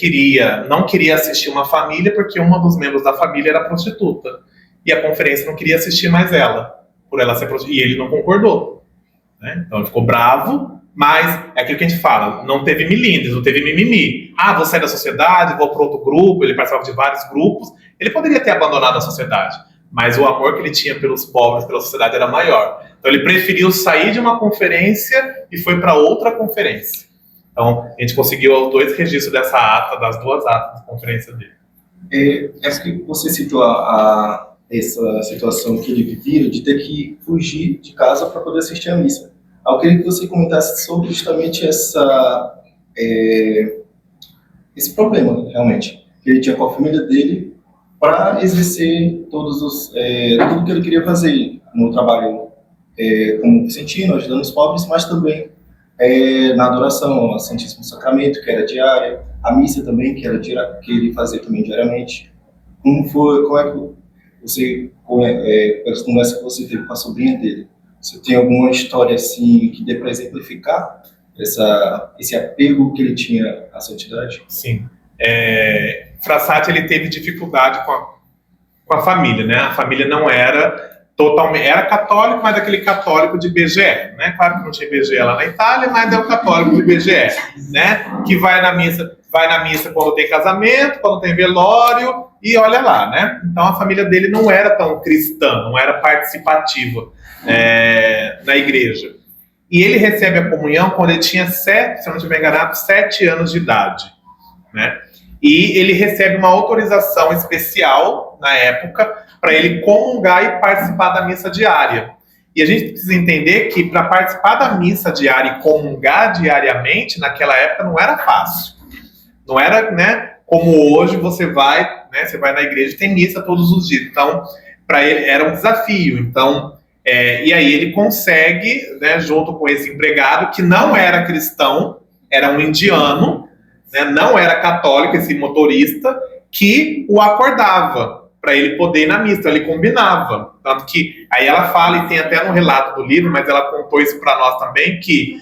não queria assistir uma família porque uma dos membros da família era prostituta. E a conferência não queria assistir mais ela, por ela ser prostituta. E ele não concordou, né? Então ele ficou bravo, mas é aquilo que a gente fala, não teve milindres, não teve mimimi. Vou sair da sociedade, vou para outro grupo, ele participava de vários grupos. Ele poderia ter abandonado a sociedade, mas o amor que ele tinha pelos pobres, pela sociedade era maior. Então ele preferiu sair de uma conferência e foi para outra conferência. Então a gente conseguiu os 2 registros dessa ata, das 2 atas da conferência dele. É porque você citou essa situação que ele vivia de ter que fugir de casa para poder assistir a missa. Eu queria que você comentasse sobre justamente esse problema, realmente, que ele tinha com a família dele para exercer tudo que ele queria fazer no trabalho como vicentino, ajudando os pobres, mas também na adoração ao Santíssimo Sacramento, que era diária, a missa também, que ele fazia também diariamente. Como é que você, as conversas que você teve com a sobrinha dele, você tem alguma história assim que dê para exemplificar esse apego que ele tinha à santidade? Sim. Frassati, ele teve dificuldade com a família, né? A família não era totalmente... Era católico, mas aquele católico de BGE, né? Claro que não tinha BGE lá na Itália, mas é o católico de BGE, né? Que vai na missa quando tem casamento, quando tem velório, e olha lá, né? Então a família dele não era tão cristã, não era participativa na igreja. E ele recebe a comunhão quando ele tinha 7, se eu não estiver enganado, 7 anos de idade, né? E ele recebe uma autorização especial, na época, para ele comungar e participar da missa diária. E a gente precisa entender que para participar da missa diária e comungar diariamente, naquela época não era fácil. Não era, né, como hoje você vai na igreja e tem missa todos os dias. Então, para ele era um desafio. Então, e aí ele consegue, né, junto com esse empregado, que não era cristão, era um indiano, né, não era católico, esse motorista, que o acordava para ele poder ir na missa. Então, ele combinava. Tanto que, aí ela fala, e tem até no relato do livro, mas ela contou isso para nós também, que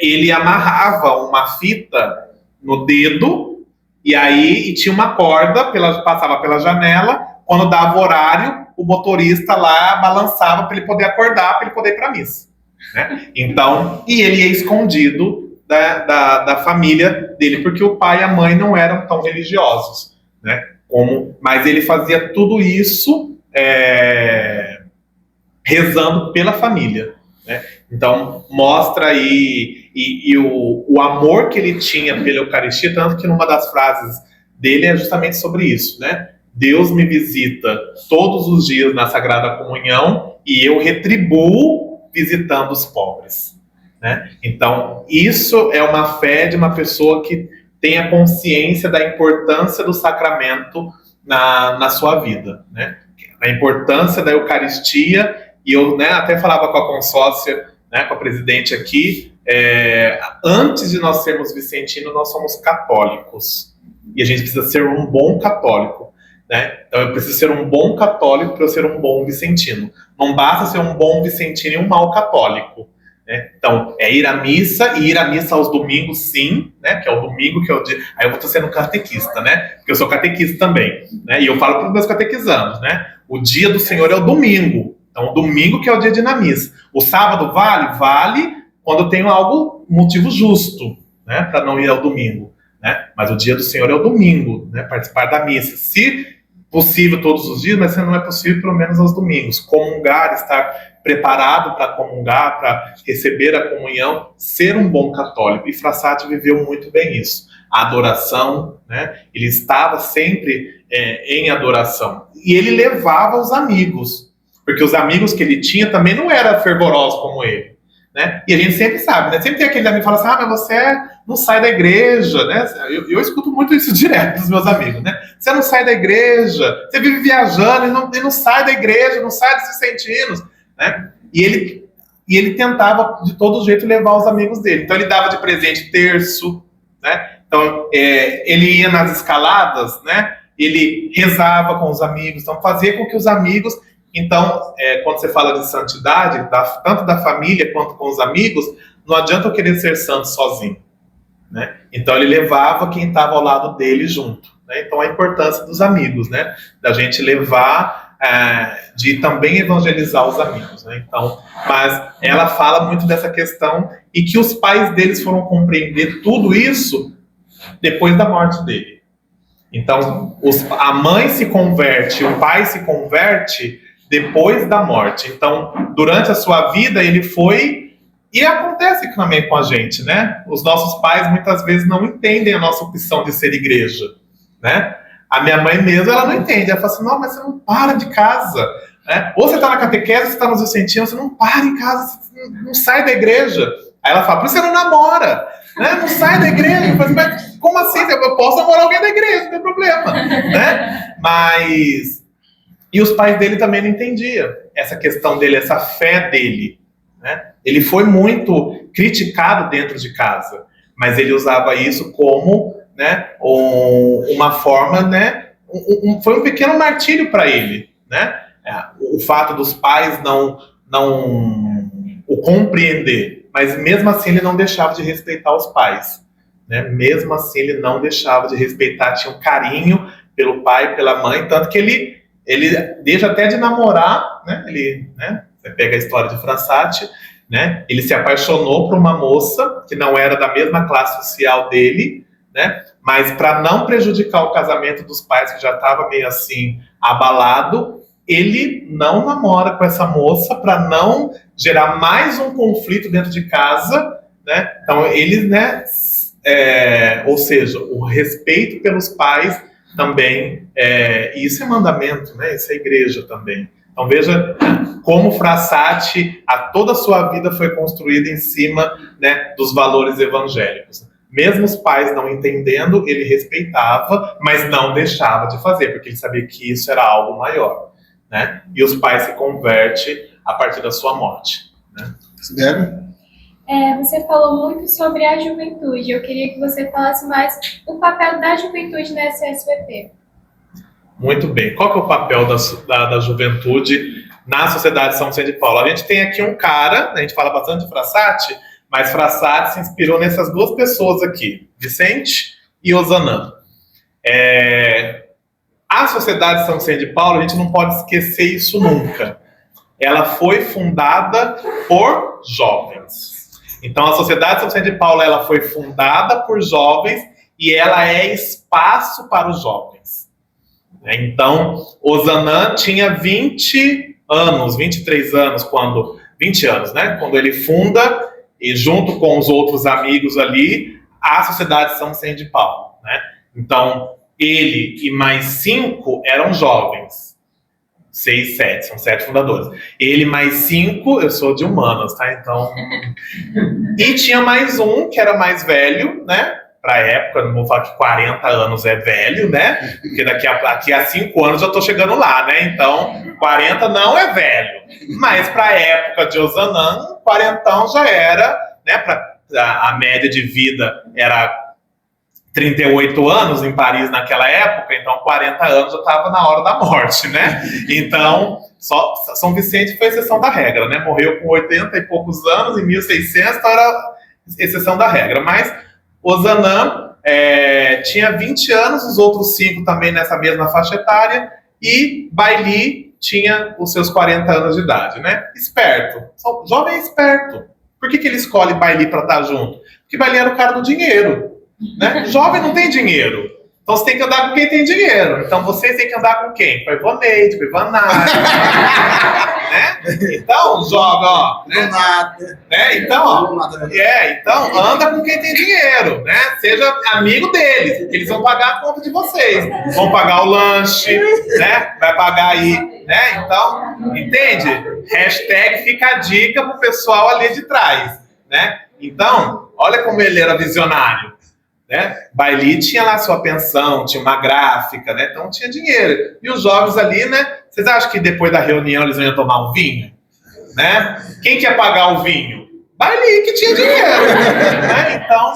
ele amarrava uma fita no dedo, e tinha uma corda, passava pela janela, quando dava o horário, o motorista lá balançava para ele poder acordar, para ele poder ir para a missa, né? Então, e ele ia escondido da família dele, porque o pai e a mãe não eram tão religiosos, né? Mas ele fazia tudo isso rezando pela família, né? Então, mostra aí o amor que ele tinha pela Eucaristia, tanto que numa das frases dele é justamente sobre isso, né? Deus me visita todos os dias na Sagrada Comunhão e eu retribuo visitando os pobres, né? Então, isso é uma fé de uma pessoa que tem a consciência da importância do sacramento na sua vida, né? A importância da Eucaristia. E eu, né, até falava com a consórcia, né, com a presidente aqui, antes de nós sermos vicentinos, nós somos católicos. E a gente precisa ser um bom católico, né? Então eu preciso ser um bom católico para eu ser um bom vicentino. Não basta ser um bom vicentino e um mau católico, né? Então, ir à missa, e ir à missa aos domingos, sim, né? Que é o domingo, que é o dia... Aí eu vou estar sendo catequista, né? Porque eu sou catequista também, né? E eu falo para os meus catequizandos, né? O dia do Senhor é o domingo. Então, o domingo que é o dia de ir na missa. O sábado vale quando eu tenho motivo justo, né, para não ir ao domingo, né? Mas o dia do Senhor é o domingo, né, participar da missa. Se possível todos os dias, mas se não é possível, pelo menos aos domingos. Comungar, estar preparado para comungar, para receber a comunhão, ser um bom católico. E Frassati viveu muito bem isso. A adoração, né? Ele estava sempre em adoração. E ele levava os amigos, porque os amigos que ele tinha também não eram fervorosos como ele, né? E a gente sempre sabe, né? Sempre tem aquele amigo que fala assim, mas você não sai da igreja, né? Eu escuto muito isso direto dos meus amigos, né? Você não sai da igreja, você vive viajando e não sai da igreja, não sai dos vicentinos, né? E ele tentava, de todo jeito, levar os amigos dele. Então, ele dava de presente terço, né? Então, ele ia nas escaladas, né? Ele rezava com os amigos, então fazia com que os amigos... Então, quando você fala de santidade, tanto da família quanto com os amigos, não adianta eu querer ser santo sozinho, né? Então, ele levava quem estava ao lado dele junto, né? Então, a importância dos amigos, né? Da gente levar, de também evangelizar os amigos, né? Então, mas ela fala muito dessa questão e que os pais deles foram compreender tudo isso depois da morte dele. Então, a mãe se converte, o pai se converte depois da morte. Então, durante a sua vida, ele foi... E acontece também com a gente, né? Os nossos pais, muitas vezes, não entendem a nossa opção de ser igreja, né? A minha mãe mesmo, ela não entende. Ela fala assim, não, mas você não para de casa, né? Ou você está na catequese, você está nos vicentinos, você não para em casa, você não sai da igreja. Aí ela fala, por isso você não namora, né? Não sai da igreja. Eu falo, mas como assim? Eu posso namorar alguém da igreja, não tem problema, né? Mas... E os pais dele também não entendiam essa questão dele, essa fé dele, né? Ele foi muito criticado dentro de casa, mas ele usava isso como, né, uma forma, né, foi um pequeno martírio para ele, né? O fato dos pais não o compreender, mas mesmo assim ele não deixava de respeitar os pais, né? Mesmo assim ele não deixava de respeitar, tinha um carinho pelo pai, pela mãe, tanto que ele deixa até de namorar, né? Você pega a história de Frassati, né? Ele se apaixonou por uma moça que não era da mesma classe social dele, né? Mas para não prejudicar o casamento dos pais, que já estava meio assim abalado, ele não namora com essa moça para não gerar mais um conflito dentro de casa, né? Então eles, né? Ou seja, o respeito pelos pais também, isso é mandamento, né? Isso é igreja também. Então veja como Frassati, toda a sua vida foi construída em cima, né, dos valores evangélicos. Mesmo os pais não entendendo, ele respeitava, mas não deixava de fazer, porque ele sabia que isso era algo maior, né? E os pais se convertem a partir da sua morte, né? Você falou muito sobre a juventude. Eu queria que você falasse mais o papel da juventude na SSVP. Muito bem. Qual que é o papel da juventude na Sociedade São Vicente de Paulo? A gente tem aqui um cara, a gente fala bastante de Frassati, mas Frassati se inspirou nessas duas pessoas aqui, Vicente e Ozanam. A Sociedade São Vicente de Paulo, a gente não pode esquecer isso nunca. Ela foi fundada por jovens. Então, a Sociedade São Vicente de Paulo, ela foi fundada por jovens e ela é espaço para os jovens. Então, Ozanam tinha 20 anos, 23 anos, 20 anos, né? Quando ele funda, e junto com os outros amigos ali, a Sociedade São Vicente de Paulo, né? Então, ele e mais 5 eram jovens. 6, 7, são 7 fundadores. Ele mais 5, eu sou de humanas, tá? Então... E tinha mais um, que era mais velho, né? Pra época, não vou falar que 40 anos é velho, né? Porque daqui a 5 anos eu tô chegando lá, né? Então, 40 não é velho. Mas pra época de Ozanam, 40 já era, né? A média de vida era 38 anos em Paris naquela época, então 40 anos já estava na hora da morte, né? Então, só São Vicente foi exceção da regra, né? Morreu com 80 e poucos anos, em 1600, então era exceção da regra. Mas Ozanam tinha 20 anos, os outros 5 também nessa mesma faixa etária, e Bailly tinha os seus 40 anos de idade, né? Esperto, jovem esperto. Por que ele escolhe Bailly para estar junto? Porque Bailly era o cara do dinheiro. Né? Jovem não tem dinheiro, então você tem que andar com quem tem dinheiro. Então vocês têm que andar com quem? Com a Ivoneide, com a Ivanara, né? Então joga, ó, né? Então, ó, então anda com quem tem dinheiro, né? Seja amigo deles, porque eles vão pagar a conta de vocês, vão pagar o lanche, né? Vai pagar aí, né? Então, entende? Hashtag fica a dica pro pessoal ali de trás, né? Então, olha como ele era visionário. Né? Bailly tinha lá sua pensão, tinha uma gráfica, né? Então tinha dinheiro. E os jovens ali, né? Vocês acham que depois da reunião eles iam tomar um vinho? Né? Quem que ia pagar o vinho? Bailly, que tinha dinheiro. Né? Então,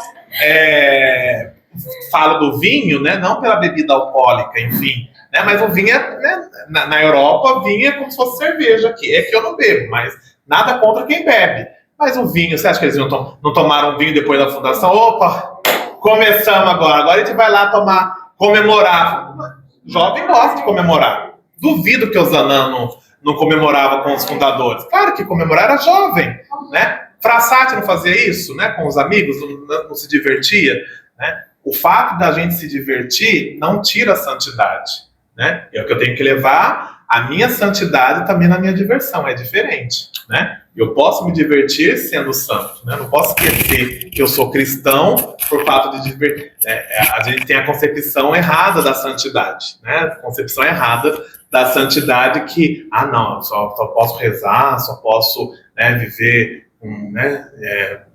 falo do vinho, né? Não pela bebida alcoólica, enfim. Né? Mas o vinho, né? Na Europa, vinho é como se fosse cerveja aqui. É que eu não bebo, mas nada contra quem bebe. Mas o vinho, você acha que eles não tomaram vinho depois da fundação? Opa! Começamos agora a gente vai lá comemorar. Jovem gosta de comemorar. Duvido que o Ozanam não comemorava com os fundadores. Claro que comemorar era jovem, né? Frassati não fazia isso, né? Com os amigos, não se divertia, né? o fato da gente se divertir não tira a santidade, né? É o que eu tenho que levar a minha santidade também na minha diversão, é diferente, né? Eu posso me divertir sendo santo, né? Não posso esquecer que eu sou cristão por fato de divertir. A gente tem a concepção errada da santidade, né? A concepção errada da santidade que, não, só posso rezar, só posso, né, viver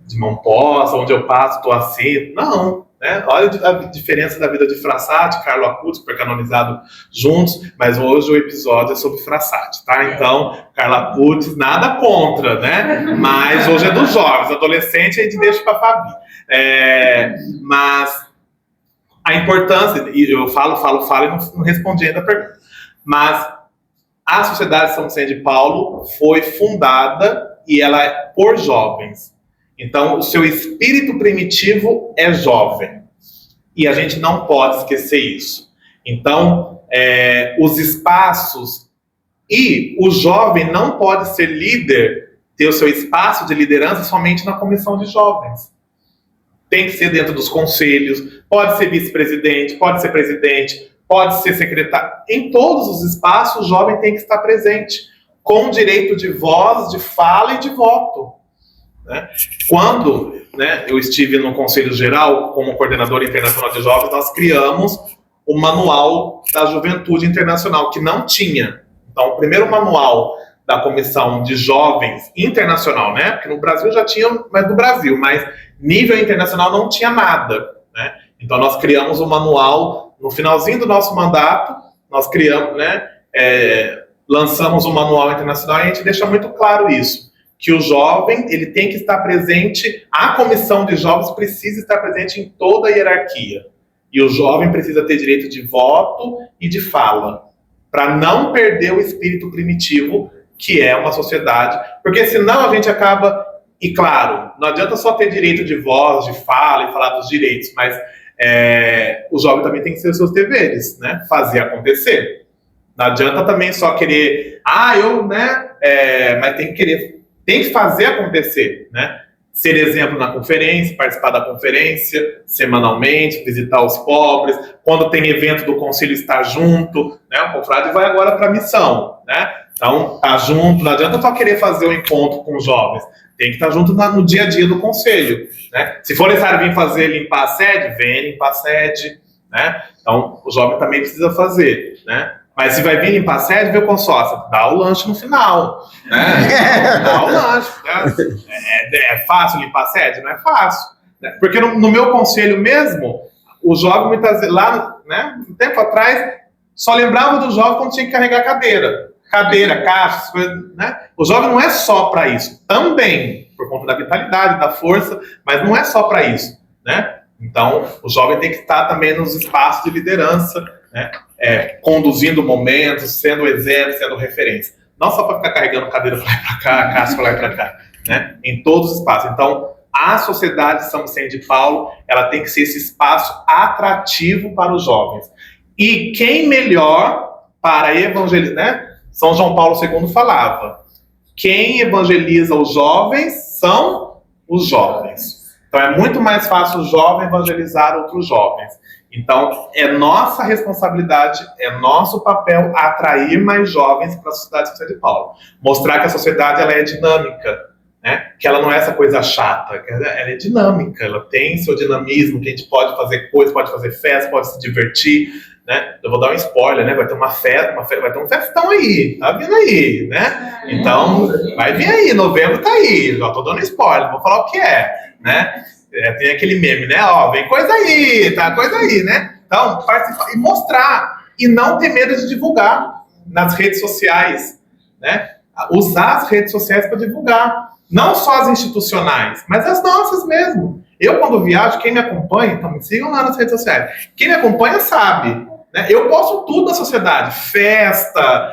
de mão posta, onde eu passo, estou assim. Não, né? Olha a diferença da vida de Frassati, Carlo Acutis, que foi canonizado juntos, mas hoje o episódio é sobre Frassati, tá? Então, Carlo Acutis, nada contra, né? Mas hoje é dos jovens, adolescente a gente deixa para a Fabi. Mas a importância, e eu falo e não respondi ainda a pergunta, mas a Sociedade São Vicente de Paulo foi fundada e ela é por jovens. Então, o seu espírito primitivo é jovem. E a gente não pode esquecer isso. Então, os espaços... E o jovem não pode ser líder, ter o seu espaço de liderança somente na comissão de jovens. Tem que ser dentro dos conselhos, pode ser vice-presidente, pode ser presidente, pode ser secretário. Em todos os espaços, o jovem tem que estar presente, com direito de voz, de fala e de voto. Né? Quando, né, eu estive no Conselho Geral como coordenador internacional de jovens, nós criamos o Manual da Juventude Internacional, que não tinha. Então, o primeiro manual da Comissão de Jovens Internacional, né, porque no Brasil já tinha, mas do Brasil, mas nível internacional não tinha nada. Né? Então, nós criamos o manual, no finalzinho do nosso mandato, nós criamos, né, lançamos o Manual Internacional e a gente deixa muito claro isso, que o jovem ele tem que estar presente, a comissão de jovens precisa estar presente em toda a hierarquia. E o jovem precisa ter direito de voto e de fala, para não perder o espírito primitivo, que é uma sociedade. Porque senão a gente acaba... E claro, não adianta só ter direito de voz, de fala e falar dos direitos, mas o jovem também tem que ser os seus deveres, né? Fazer acontecer. Não adianta também só querer... mas tem que fazer acontecer, né? Ser exemplo na conferência, participar da conferência semanalmente, visitar os pobres, quando tem evento do conselho estar junto, né? O confrade vai agora para a missão, né? Então, tá junto, não adianta só querer fazer o encontro com os jovens, tem que estar junto no dia a dia do conselho, né? Se for necessário vir limpar a sede, vem limpar a sede, né? Então, o jovem também precisa fazer, né? Mas se vai vir limpar a sede, vê o consórcio, dá o lanche no final, né? Dá o lanche. Né? É fácil limpar a sede? Não é fácil. Né? Porque no meu conselho mesmo, o jovem muitas vezes, lá, né, um tempo atrás, só lembrava do jovem quando tinha que carregar cadeira, caixa, coisas, né? O jovem não é só para isso, também, por conta da vitalidade, da força, mas não é só para isso, né? Então, o jovem tem que estar também nos espaços de liderança, né? Conduzindo momentos, sendo exemplo, sendo referência. Não só para ficar carregando cadeira para lá e para cá, caixa para lá e para cá, né? Em todos os espaços. Então, a Sociedade São Vicente de Paulo, ela tem que ser esse espaço atrativo para os jovens. E quem melhor para evangelizar, né? São João Paulo II falava, quem evangeliza os jovens são os jovens. Então é muito mais fácil o jovem evangelizar outros jovens. Então é nossa responsabilidade, é nosso papel atrair mais jovens para a Sociedade São Vicente de Paulo. Mostrar que a sociedade ela é dinâmica, né? Que ela não é essa coisa chata, ela é dinâmica, ela tem seu dinamismo, que a gente pode fazer coisas, pode fazer festa, pode se divertir, né? Eu vou dar um spoiler, né? Vai ter uma festa, vai ter um festão aí, tá vindo aí, né? Então, vai vir aí, novembro tá aí, já tô dando spoiler, vou falar o que é, né? Tem aquele meme, né? Ó, vem coisa aí, tá coisa aí, né? Então, participar e mostrar, e não ter medo de divulgar nas redes sociais, né? Usar as redes sociais para divulgar, não só as institucionais, mas as nossas mesmo. Eu, quando viajo, quem me acompanha, então me sigam lá nas redes sociais, quem me acompanha sabe, né? Eu posto tudo da sociedade, festa,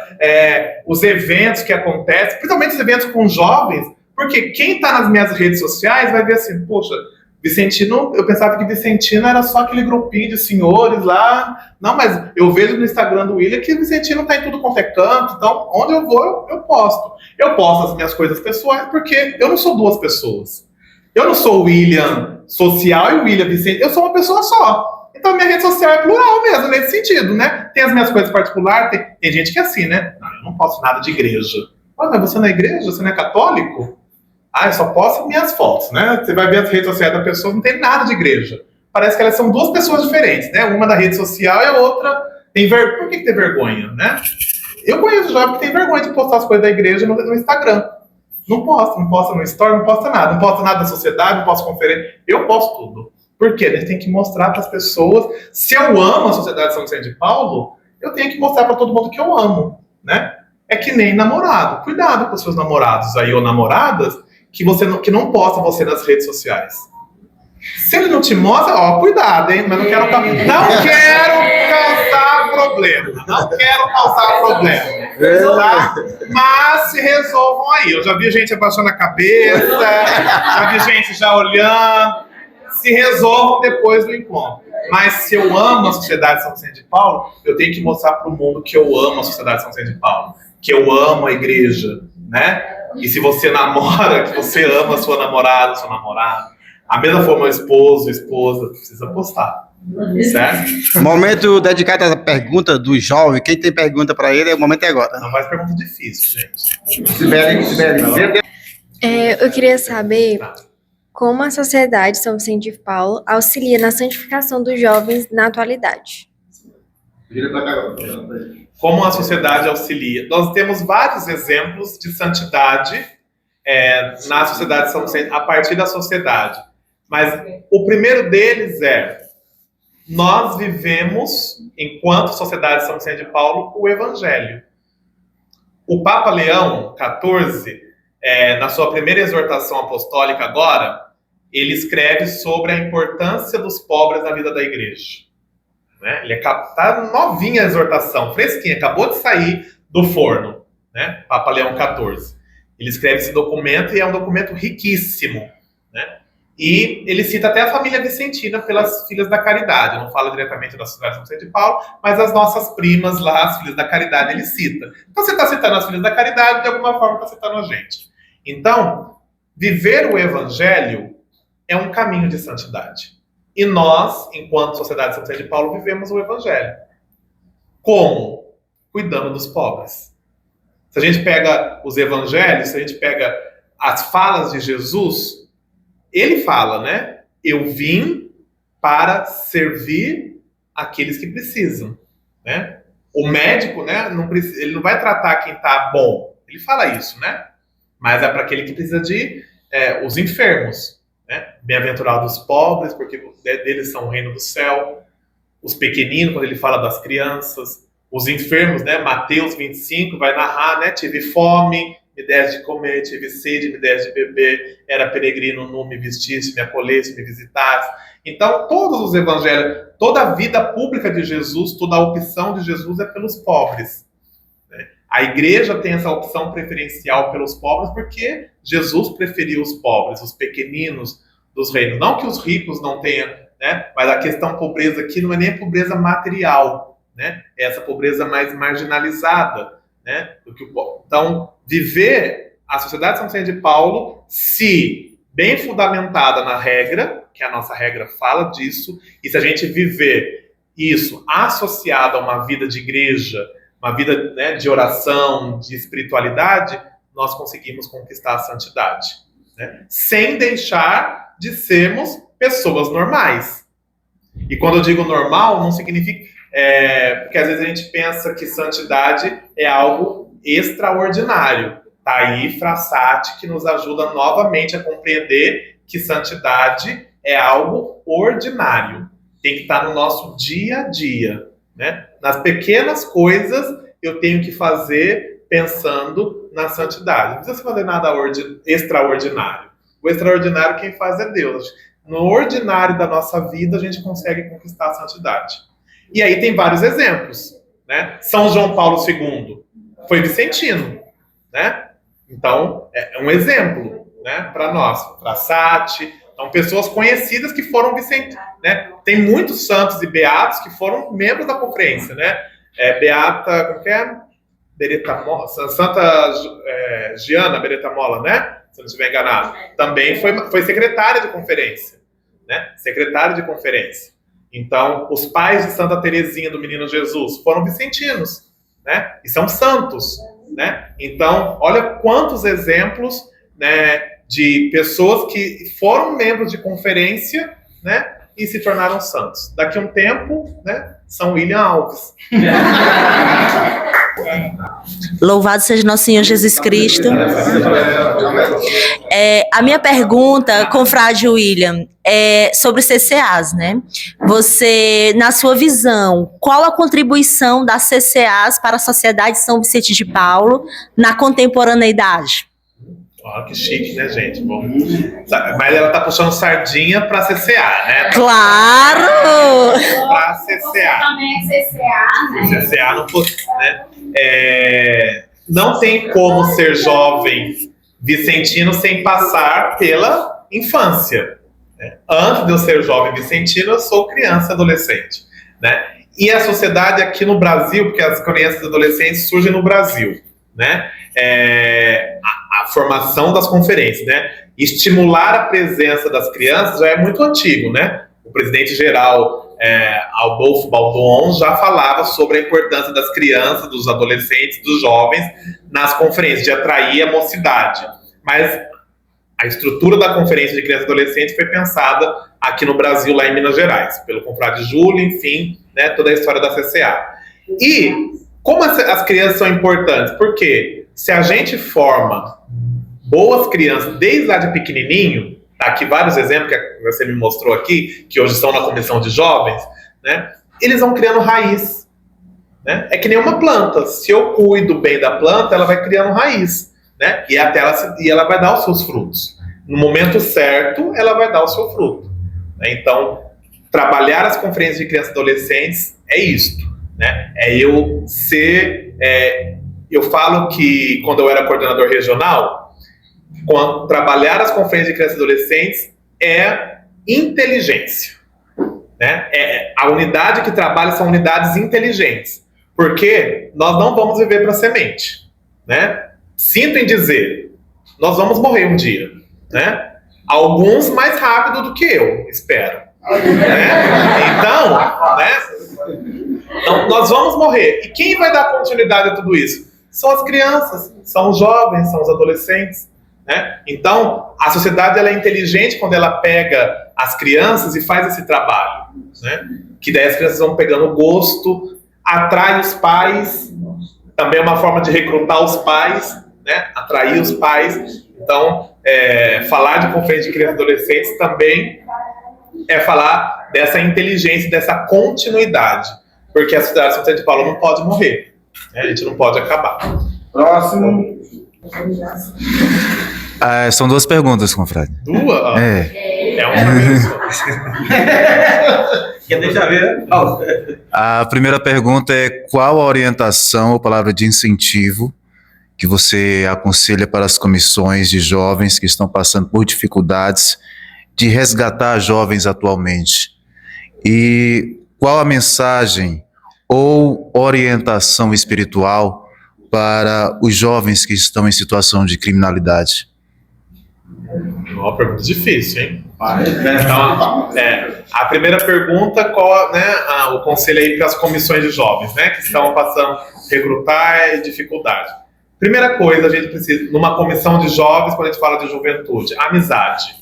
os eventos que acontecem, principalmente os eventos com jovens, porque quem está nas minhas redes sociais vai ver assim, poxa, Vicentino, eu pensava que Vicentino era só aquele grupinho de senhores lá. Não, mas eu vejo no Instagram do William que o Vicentino tá em tudo quanto é canto. Então, onde eu vou, eu posto. Eu posto as minhas coisas pessoais, porque eu não sou duas pessoas. Eu não sou o William social e o William Vicente, eu sou uma pessoa só. Então, minha rede social é plural mesmo, nesse sentido, né? Tem as minhas coisas particulares, tem gente que é assim, né? Não, eu não posto nada de igreja. Mas você não é igreja? Você não é católico? Ah, eu só posto minhas fotos, né? Você vai ver as redes sociais da pessoa, não tem nada de igreja. Parece que elas são duas pessoas diferentes, né? Uma da rede social e a outra tem vergonha. Por que tem vergonha, né? Eu conheço jovem que tem vergonha de postar as coisas da igreja no Instagram. Não posta no Story, não posta nada. Não posta nada da sociedade, não posta conferência. Eu posto tudo. Por quê? A gente tem que mostrar para as pessoas. Se eu amo a Sociedade São Vicente de Paulo, eu tenho que mostrar para todo mundo que eu amo, né? É que nem namorado. Cuidado com os seus namorados aí ou namoradas que não posta você nas redes sociais. Se ele não te mostra, ó, cuidado, hein? Mas não quero causar problema. Não quero causar problema. Tá? Mas se resolvam aí. Eu já vi gente abaixando a cabeça, já vi gente já olhando. Se resolvam depois do encontro. Mas se eu amo a Sociedade São Vicente de Paulo, eu tenho que mostrar para o mundo que eu amo a Sociedade São Vicente de Paulo, que eu amo a igreja, né? E se você namora, que você ama a sua namorada, seu namorado. A mesma forma, o esposo, esposa, precisa postar. Certo? Momento dedicado à pergunta do jovem. Quem tem pergunta para ele, o momento é agora. Não faz pergunta difícil, gente. Sibeli. Eu queria saber como a Sociedade São Vicente de Paulo auxilia na santificação dos jovens na atualidade. Como a sociedade auxilia? Nós temos vários exemplos de santidade na Sociedade São Vicente, a partir da sociedade. Mas o primeiro deles nós vivemos, enquanto Sociedade São Vicente de Paulo, o Evangelho. O Papa Leão XIV, na sua primeira exortação apostólica agora, ele escreve sobre a importância dos pobres na vida da igreja. Né? Ele tá novinha a exortação, fresquinha, acabou de sair do forno, né? Papa Leão XIV. Ele escreve esse documento e é um documento riquíssimo, né? E ele cita até a família vicentina pelas Filhas da Caridade. Não fala diretamente da Sociedade São Vicente de Paulo, mas as nossas primas lá, as Filhas da Caridade, ele cita. Então você está citando as Filhas da Caridade, de alguma forma está citando a gente. Então, viver o Evangelho é um caminho de santidade. E nós, enquanto Sociedade São Vicente de Paulo, vivemos o Evangelho. Como? Cuidando dos pobres. Se a gente pega os Evangelhos, se a gente pega as falas de Jesus, ele fala, né? Eu vim para servir aqueles que precisam, né? O médico, né? Ele não vai tratar quem está bom. Ele fala isso, né? Mas é para aquele que precisa de os enfermos, né? Bem-aventurados os pobres, porque deles são o reino do céu. Os pequeninos, quando ele fala das crianças. Os enfermos, né? Mateus 25 vai narrar, né? Tive fome, me deste de comer, tive sede, me deste de beber, era peregrino, não me vestisse, me acolhesse, me visitasse. Então, todos os evangelhos, toda a vida pública de Jesus, toda a opção de Jesus é pelos pobres. Né? A igreja tem essa opção preferencial pelos pobres porque Jesus preferiu os pobres, os pequeninos dos reinos. Não que os ricos não tenham, né? Mas a questão pobreza aqui não é nem a pobreza material, né? É essa pobreza mais marginalizada, né? Então, viver a Sociedade São Vicente de Paulo, se bem fundamentada na regra, que a nossa regra fala disso, e se a gente viver isso associado a uma vida de igreja, uma vida, né, de oração, de espiritualidade, nós conseguimos conquistar a santidade, né? Sem deixar de sermos pessoas normais. E quando eu digo normal, não significa... porque às vezes a gente pensa que santidade é algo extraordinário. Tá aí Frassati que nos ajuda novamente a compreender que santidade é algo ordinário. Tem que estar no nosso dia a dia, né? Nas pequenas coisas eu tenho que fazer pensando na santidade. Não precisa fazer nada extraordinário. O extraordinário quem faz é Deus. No ordinário da nossa vida a gente consegue conquistar a santidade. E aí tem vários exemplos, né? São João Paulo II foi vicentino, né? Então, é um exemplo, né, para nós. Frassati, então pessoas conhecidas que foram vicentinos, né? Tem muitos santos e beatos que foram membros da conferência, né? Beata, como que é? Beretta Mola, Santa Giana Beretta Mola, né? se eu não estiver enganado, também foi secretária de conferência, né? Secretária de conferência. Então, os pais de Santa Teresinha do Menino Jesus foram vicentinos, né? E são santos, né? Então, olha quantos exemplos, né, de pessoas que foram membros de conferência, né, e se tornaram santos. Daqui a um tempo, né, São William Alves. Louvado seja nosso Senhor Jesus Cristo. A minha pergunta, confrade William, é sobre CCAs, né? Você, na sua visão, qual a contribuição das CCAs para a Sociedade de São Vicente de Paulo na contemporaneidade? Olha que chique, né, gente? Bom, mas ela tá puxando sardinha pra CCA, né? Claro! Pra CCA. Também é CCA, né? CCA não fosse, né? Não tem como ser jovem vicentino sem passar pela infância, né? Antes de eu ser jovem vicentino, eu sou criança e adolescente, né? E a sociedade aqui no Brasil, porque as crianças e adolescentes surgem no Brasil, né? A formação das conferências, né? Estimular a presença das crianças já é muito antigo, né? O presidente geral Adolfo Baldon já falava sobre a importância das crianças, dos adolescentes, dos jovens nas conferências, de atrair a mocidade. Mas a estrutura da conferência de crianças e adolescentes foi pensada aqui no Brasil, lá em Minas Gerais, pelo confrade Júlio, enfim, né? Toda a história da CCA. E como as crianças são importantes? Porque se a gente forma boas crianças desde lá de pequenininho, tá aqui vários exemplos que você me mostrou aqui, que hoje estão na comissão de jovens, né? Eles vão criando raiz, né? É que nem uma planta. Se eu cuido bem da planta, ela vai criando raiz, né? E ela vai dar os seus frutos. No momento certo, ela vai dar o seu fruto, né? Então, trabalhar as conferências de crianças e adolescentes é isto, né? É eu ser... eu falo que, quando eu era coordenador regional, trabalhar as conferências de crianças e adolescentes é inteligência, né? A unidade que trabalha são unidades inteligentes, porque nós não vamos viver para semente, né? Sinto em dizer, nós vamos morrer um dia, né? Alguns mais rápido do que eu, espero, né? Então, nós vamos morrer. E quem vai dar continuidade a tudo isso? São as crianças, são os jovens, são os adolescentes, né? Então, a sociedade ela é inteligente quando ela pega as crianças e faz esse trabalho, né? Que daí as crianças vão pegando gosto, atrai os pais, também é uma forma de recrutar os pais, né? Atrair os pais. Então, falar de conferência de crianças e adolescentes também é falar dessa inteligência, dessa continuidade, porque a sociedade de São Vicente de Paulo não pode morrer, né? A gente não pode acabar. Próximo. São duas perguntas, confrade. Duas? É uma só. Quer deixar ver? A primeira pergunta é: qual a orientação ou palavra de incentivo que você aconselha para as comissões de jovens que estão passando por dificuldades de resgatar jovens atualmente? E qual a mensagem ou orientação espiritual para os jovens que estão em situação de criminalidade? Uma pergunta difícil, hein? Então, a primeira pergunta, qual, né, o conselho aí para as comissões de jovens, né, que estão passando recrutar e dificuldade. Primeira coisa, a gente precisa, numa comissão de jovens, quando a gente fala de juventude, amizade.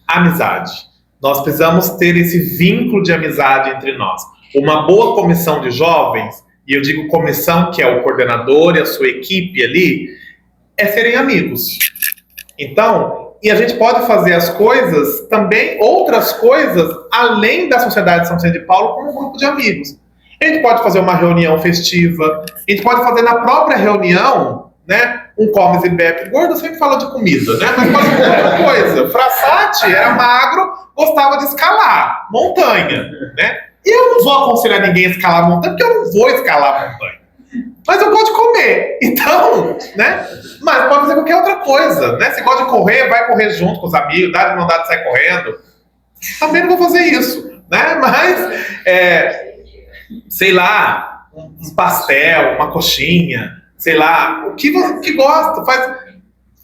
Amizade. Nós precisamos ter esse vínculo de amizade entre nós. Uma boa comissão de jovens, e eu digo comissão, que é o coordenador e a sua equipe ali, é serem amigos. Então, e a gente pode fazer as coisas também, outras coisas, além da Sociedade de São Vicente de Paulo, como um grupo de amigos. A gente pode fazer uma reunião festiva, a gente pode fazer na própria reunião, né, um comes e bebe. Gordo sempre fala de comida, né, mas pode ser outra coisa. Frassati era magro, gostava de escalar montanha, né. E eu não vou aconselhar ninguém a escalar montanha, porque eu não vou escalar montanha. Mas eu gosto de comer, então, né? Mas pode fazer qualquer outra coisa, né? Se gosta de correr, vai correr junto com os amigos, dá de vontade de sair correndo. Também não vou fazer isso, né? Mas, sei lá, um pastel, uma coxinha, sei lá, o que você que gosta,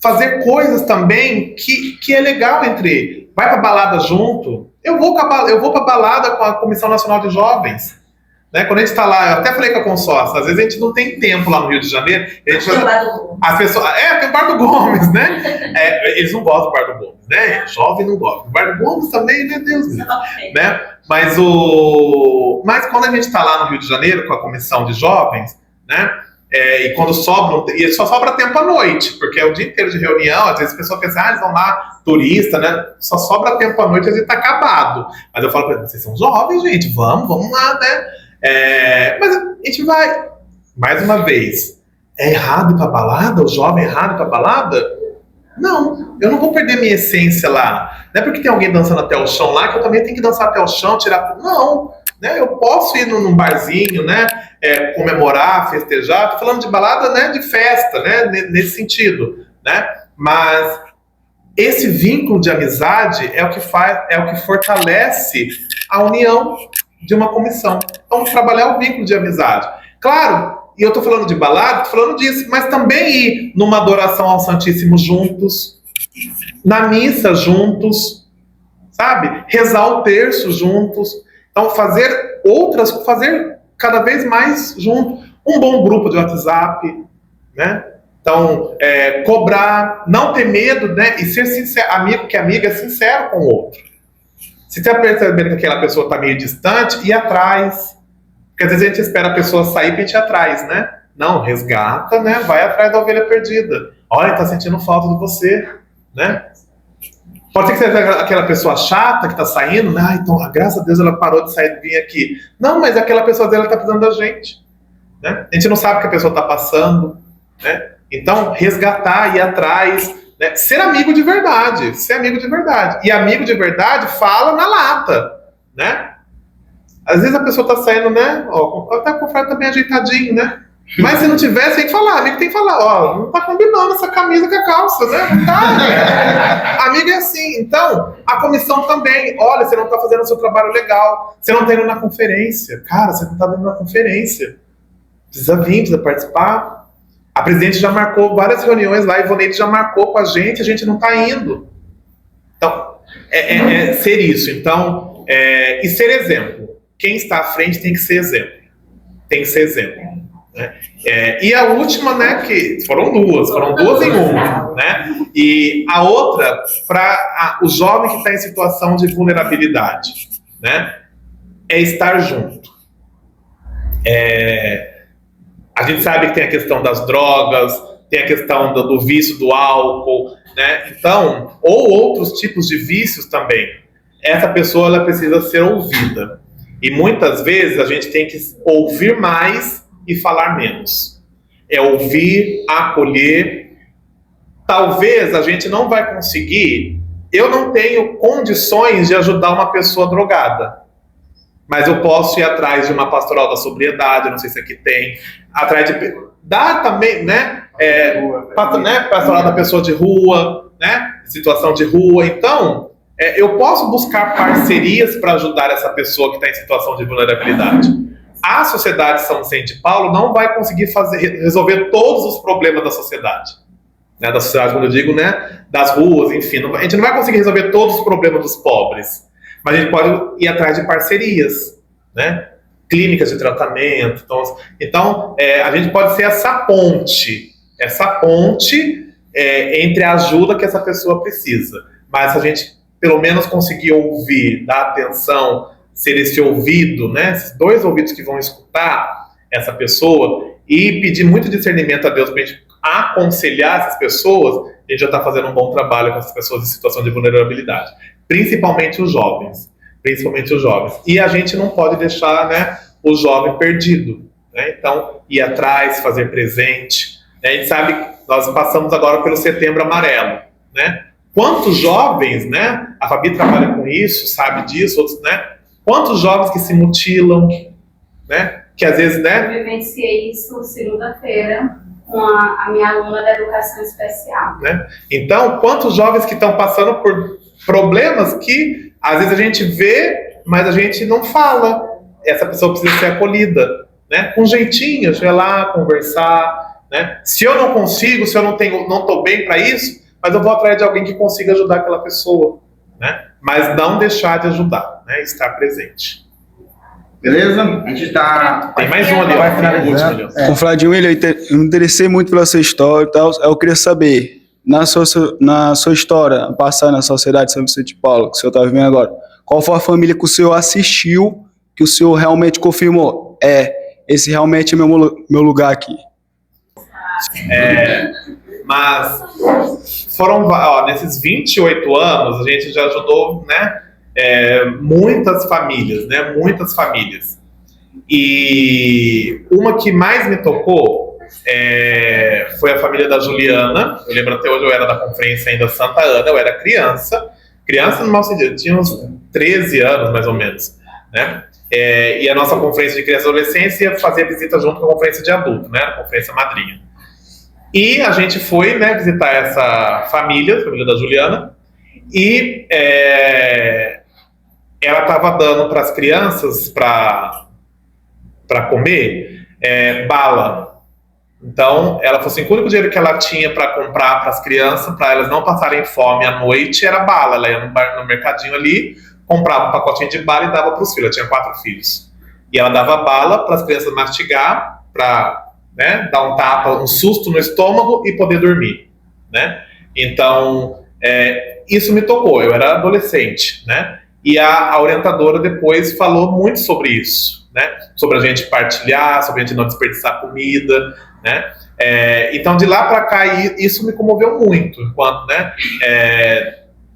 fazer coisas também que é legal entre... Vai pra balada junto, eu vou pra balada com a Comissão Nacional de Jovens. Né? Quando a gente tá lá, eu até falei com a consórcia, às vezes a gente não tem tempo lá no Rio de Janeiro. A gente as pessoas, tem o Bar do Gomes, né? Eles não gostam do Bar do Gomes, né? Jovem não gosta. O Bar do Gomes também, meu Deus, né? Mas quando a gente tá lá no Rio de Janeiro com a Comissão de Jovens, né? E quando sobra, e só sobra tempo à noite, porque é o dia inteiro de reunião, às vezes a pessoa pensa, eles vão lá, turista, né? Só sobra tempo à noite, a gente tá acabado. Mas eu falo pra eles, vocês são jovens, gente, vamos lá, né? Mas a gente vai, mais uma vez, é errado ir pra balada? O jovem é errado ir pra balada? Não, eu não vou perder minha essência lá. Não é porque tem alguém dançando até o chão lá que eu também tenho que dançar até o chão, tirar... Não, né? Eu posso ir num barzinho, né? Comemorar, festejar. Tô falando de balada, né? De festa, né? Nesse sentido, né? Mas esse vínculo de amizade é o que fortalece a união de uma comissão. Então, trabalhar o vínculo de amizade. Claro, e eu tô falando de balada, tô falando disso, mas também ir numa adoração ao Santíssimo juntos, na missa juntos, sabe? Rezar o terço juntos. Então, fazer cada vez mais junto. Um bom grupo de WhatsApp, né? Então, cobrar, não ter medo, né? E ser sincero, amigo que amiga é sincero com o outro. Se você está percebendo que aquela pessoa está meio distante, ir atrás. Porque às vezes a gente espera a pessoa sair para a gente ir atrás, né? Não, resgata, né? Vai atrás da ovelha perdida. Olha, está sentindo falta de você, né? Pode ser que seja aquela pessoa chata que está saindo, né? Então, graças a Deus ela parou de sair e vir aqui. Não, mas aquela pessoa dela está precisando da gente, né? A gente não sabe o que a pessoa está passando, né? Então, resgatar, ir atrás, né? Ser amigo de verdade, E amigo de verdade fala na lata, né? Às vezes a pessoa tá saindo, né? Até com o fraco tá bem ajeitadinho, né? Mas se não tivesse, tem que falar, amigo tem que falar, não tá combinando essa camisa com a calça, né? Não tá, né? Amigo é assim. Então, a comissão também, olha, você não tá fazendo o seu trabalho legal, você não tá indo na conferência. Cara, você não tá indo na conferência. Precisa vir, precisa participar. A presidente já marcou várias reuniões lá, a Ivoneide já marcou com a gente não está indo. Então, ser isso. Então, e ser exemplo. Quem está à frente tem que ser exemplo. Né? E a última, né, que foram duas em uma. Né? E a outra, para o jovem que está em situação de vulnerabilidade, né, é estar junto. A gente sabe que tem a questão das drogas, tem a questão do vício do álcool, né? Então, ou outros tipos de vícios também. Essa pessoa ela precisa ser ouvida. E muitas vezes a gente tem que ouvir mais e falar menos. É ouvir, acolher. Talvez a gente não vai conseguir. Eu não tenho condições de ajudar uma pessoa drogada. Mas eu posso ir atrás de uma pastoral da sobriedade, não sei se aqui tem, atrás de... Dá também, né? Pastoral da pessoa de rua, né? Situação de rua. Então, eu posso buscar parcerias para ajudar essa pessoa que está em situação de vulnerabilidade. A Sociedade São Vicente de Paulo não vai conseguir resolver todos os problemas da sociedade. Né? Da sociedade, quando eu digo, né? Das ruas, enfim. A gente não vai conseguir resolver todos os problemas dos pobres. Mas a gente pode ir atrás de parcerias, né? Clínicas de tratamento. Então a gente pode ser essa ponte entre a ajuda que essa pessoa precisa. Mas se a gente, pelo menos, conseguir ouvir, dar atenção, ser esse ouvido, né? Esses dois ouvidos que vão escutar essa pessoa e pedir muito discernimento a Deus para a gente aconselhar essas pessoas, a gente já está fazendo um bom trabalho com essas pessoas em situação de vulnerabilidade. Principalmente os jovens. E a gente não pode deixar, né, o jovem perdido. Né? Então, ir atrás, fazer presente. Né? A gente sabe que nós passamos agora pelo Setembro Amarelo. Né? Quantos jovens, né? A Fabi trabalha com isso, sabe disso, outros, né? Quantos jovens que se mutilam, né? Que às vezes, né? Eu vivenciei isso segunda-feira com a minha aluna da educação especial. Né? Então, quantos jovens que estão passando por problemas que às vezes a gente vê, mas a gente não fala. Essa pessoa precisa ser acolhida, né? Com jeitinho, vai lá conversar, né? Se eu não consigo, se eu não estou bem para isso, mas eu vou atrás de alguém que consiga ajudar aquela pessoa, né? Mas não deixar de ajudar, né? Estar presente. Beleza? A gente tá. Tem mais um ali, Vai ó. finalizar. Último ali, ó. Confrade William, eu me interessei muito pela sua história e tal. Eu queria saber, na sua história, passar na sociedade de São Vicente de Paulo, que o senhor está vivendo agora, qual foi a família que o senhor assistiu, que o senhor realmente confirmou? Esse realmente é meu lugar aqui. Mas foram, nesses 28 anos, a gente já ajudou, né, muitas famílias, né, muitas famílias. E uma que mais me tocou foi a família da Juliana. Eu lembro até hoje, eu era da conferência ainda Santa Ana, eu era criança no mau sentido, eu tinha uns 13 anos mais ou menos, né? E a nossa conferência de criança e adolescência fazia visita junto com a conferência de adulto, né, a conferência madrinha. E a gente foi, né, visitar essa família, a família da Juliana, e ela estava dando para as crianças para comer bala. Então, ela falou assim, o único dinheiro que ela tinha para comprar para as crianças, para elas não passarem fome à noite, era bala. Ela ia no mercadinho ali, comprava um pacotinho de bala e dava para os filhos. Ela tinha 4 filhos. E ela dava bala para as crianças mastigar, para, né, dar um tapa, um susto no estômago e poder dormir, né? Então, isso me tocou. Eu era adolescente, né? E a orientadora depois falou muito sobre isso, né? Sobre a gente partilhar, sobre a gente não desperdiçar comida, né? Então, de lá para cá, isso me comoveu muito, enquanto, né,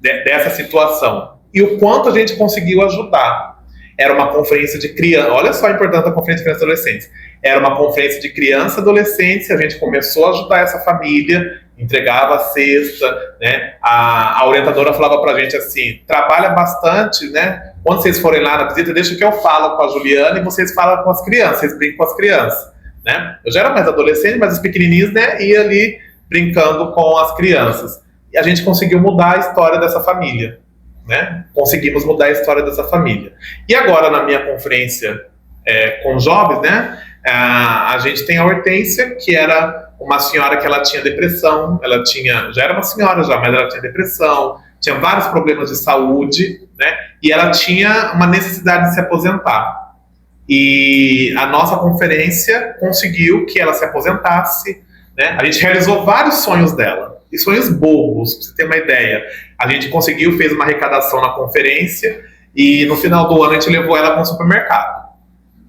dessa situação. E o quanto a gente conseguiu ajudar. Era uma conferência de criança, olha só a importância da conferência de criança e adolescência. Era uma conferência de criança e adolescência, a gente começou a ajudar essa família, entregava a cesta, né? A orientadora falava pra gente assim, trabalha bastante, né? Quando vocês forem lá na visita, deixa que eu falo com a Juliana e vocês falam com as crianças, vocês brincam com as crianças, né? Eu já era mais adolescente, mas os pequenininhos, né, ia ali brincando com as crianças. E a gente conseguiu mudar a história dessa família, né? Conseguimos mudar a história dessa família. E agora, na minha conferência com jovens, né, a gente tem a Hortência, que era uma senhora que ela tinha depressão, já era uma senhora já, mas ela tinha depressão, tinha vários problemas de saúde, né, e ela tinha uma necessidade de se aposentar. E a nossa conferência conseguiu que ela se aposentasse, né, a gente realizou vários sonhos dela, e sonhos bobos, pra você ter uma ideia. A gente conseguiu, fez uma arrecadação na conferência, e no final do ano a gente levou ela para um supermercado.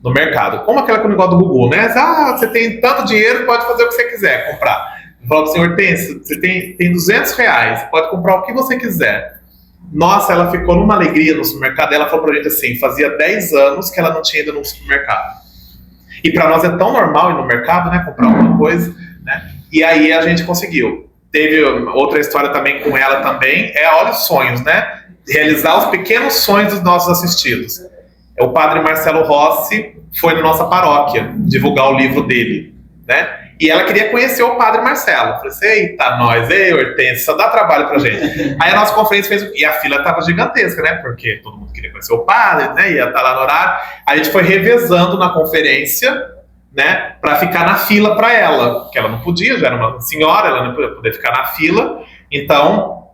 No mercado, como aquele negócio do Google, né? Você tem tanto dinheiro, pode fazer o que você quiser, comprar. Eu falo assim, Hortência, você tem R$200, pode comprar o que você quiser. Nossa, ela ficou numa alegria no supermercado, ela falou pra gente assim, fazia 10 anos que ela não tinha ido no supermercado. E pra nós é tão normal ir no mercado, né, comprar alguma coisa, né? E aí a gente conseguiu. Teve outra história também com ela também, olha os sonhos, né? Realizar os pequenos sonhos dos nossos assistidos. O padre Marcelo Rossi foi na nossa paróquia divulgar o livro dele, né? E ela queria conhecer o padre Marcelo. Eu falei assim, eita, nós, Hortência, só dá trabalho pra gente. Aí a nossa conferência fez, e a fila tava gigantesca, né? Porque todo mundo queria conhecer o padre, né? Ia estar lá no horário. A gente foi revezando na conferência, né? Pra ficar na fila pra ela, porque ela não podia, já era uma senhora, ela não podia ficar na fila. Então,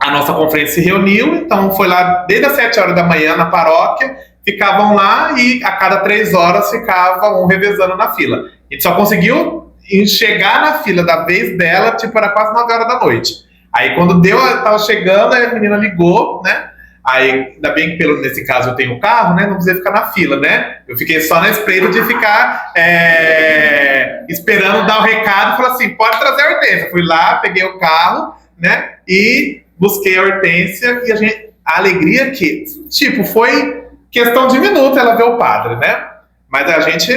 a nossa conferência se reuniu, então foi lá desde as 7 horas da manhã na paróquia, ficavam lá e a cada 3 horas ficavam revezando na fila. A gente só conseguiu chegar na fila da vez dela, tipo, era quase 9 horas da noite. Aí quando tava chegando, aí a menina ligou, né? Aí, ainda bem que nesse caso eu tenho carro, né? Não precisei ficar na fila, né? Eu fiquei só na espreita de ficar esperando dar o recado e falar assim, pode trazer a Hortência. Fui lá, peguei o carro, né? E busquei a Hortência e a alegria que, tipo, foi questão de minuto ela ver o padre, né? Mas a gente,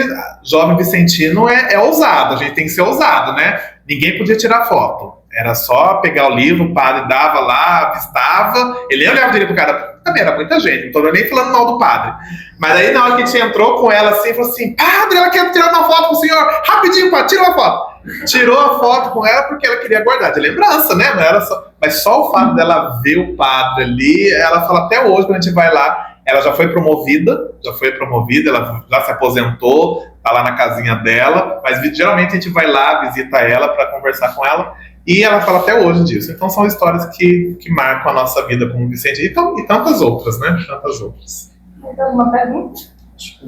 jovem vicentino, é ousado, a gente tem que ser ousado, né? Ninguém podia tirar foto. Era só pegar o livro, o padre dava lá, avistava, ele olhava direito pro cara, também era muita gente, não tô nem falando mal do padre. Mas aí na hora que a gente entrou com ela assim, falou assim, padre, ela quer tirar uma foto com o senhor, rapidinho, padre, tira uma foto. Tirou a foto com ela porque ela queria guardar de lembrança, né? Não era só... Mas só o fato dela ver o padre ali, ela fala até hoje, quando a gente vai lá, ela já foi promovida, ela já se aposentou, tá lá na casinha dela, mas geralmente a gente vai lá, visita ela para conversar com ela, e ela fala até hoje disso. Então são histórias que marcam a nossa vida como Vicente, e tantas outras, né? Tantas outras. Mais alguma pergunta? Acho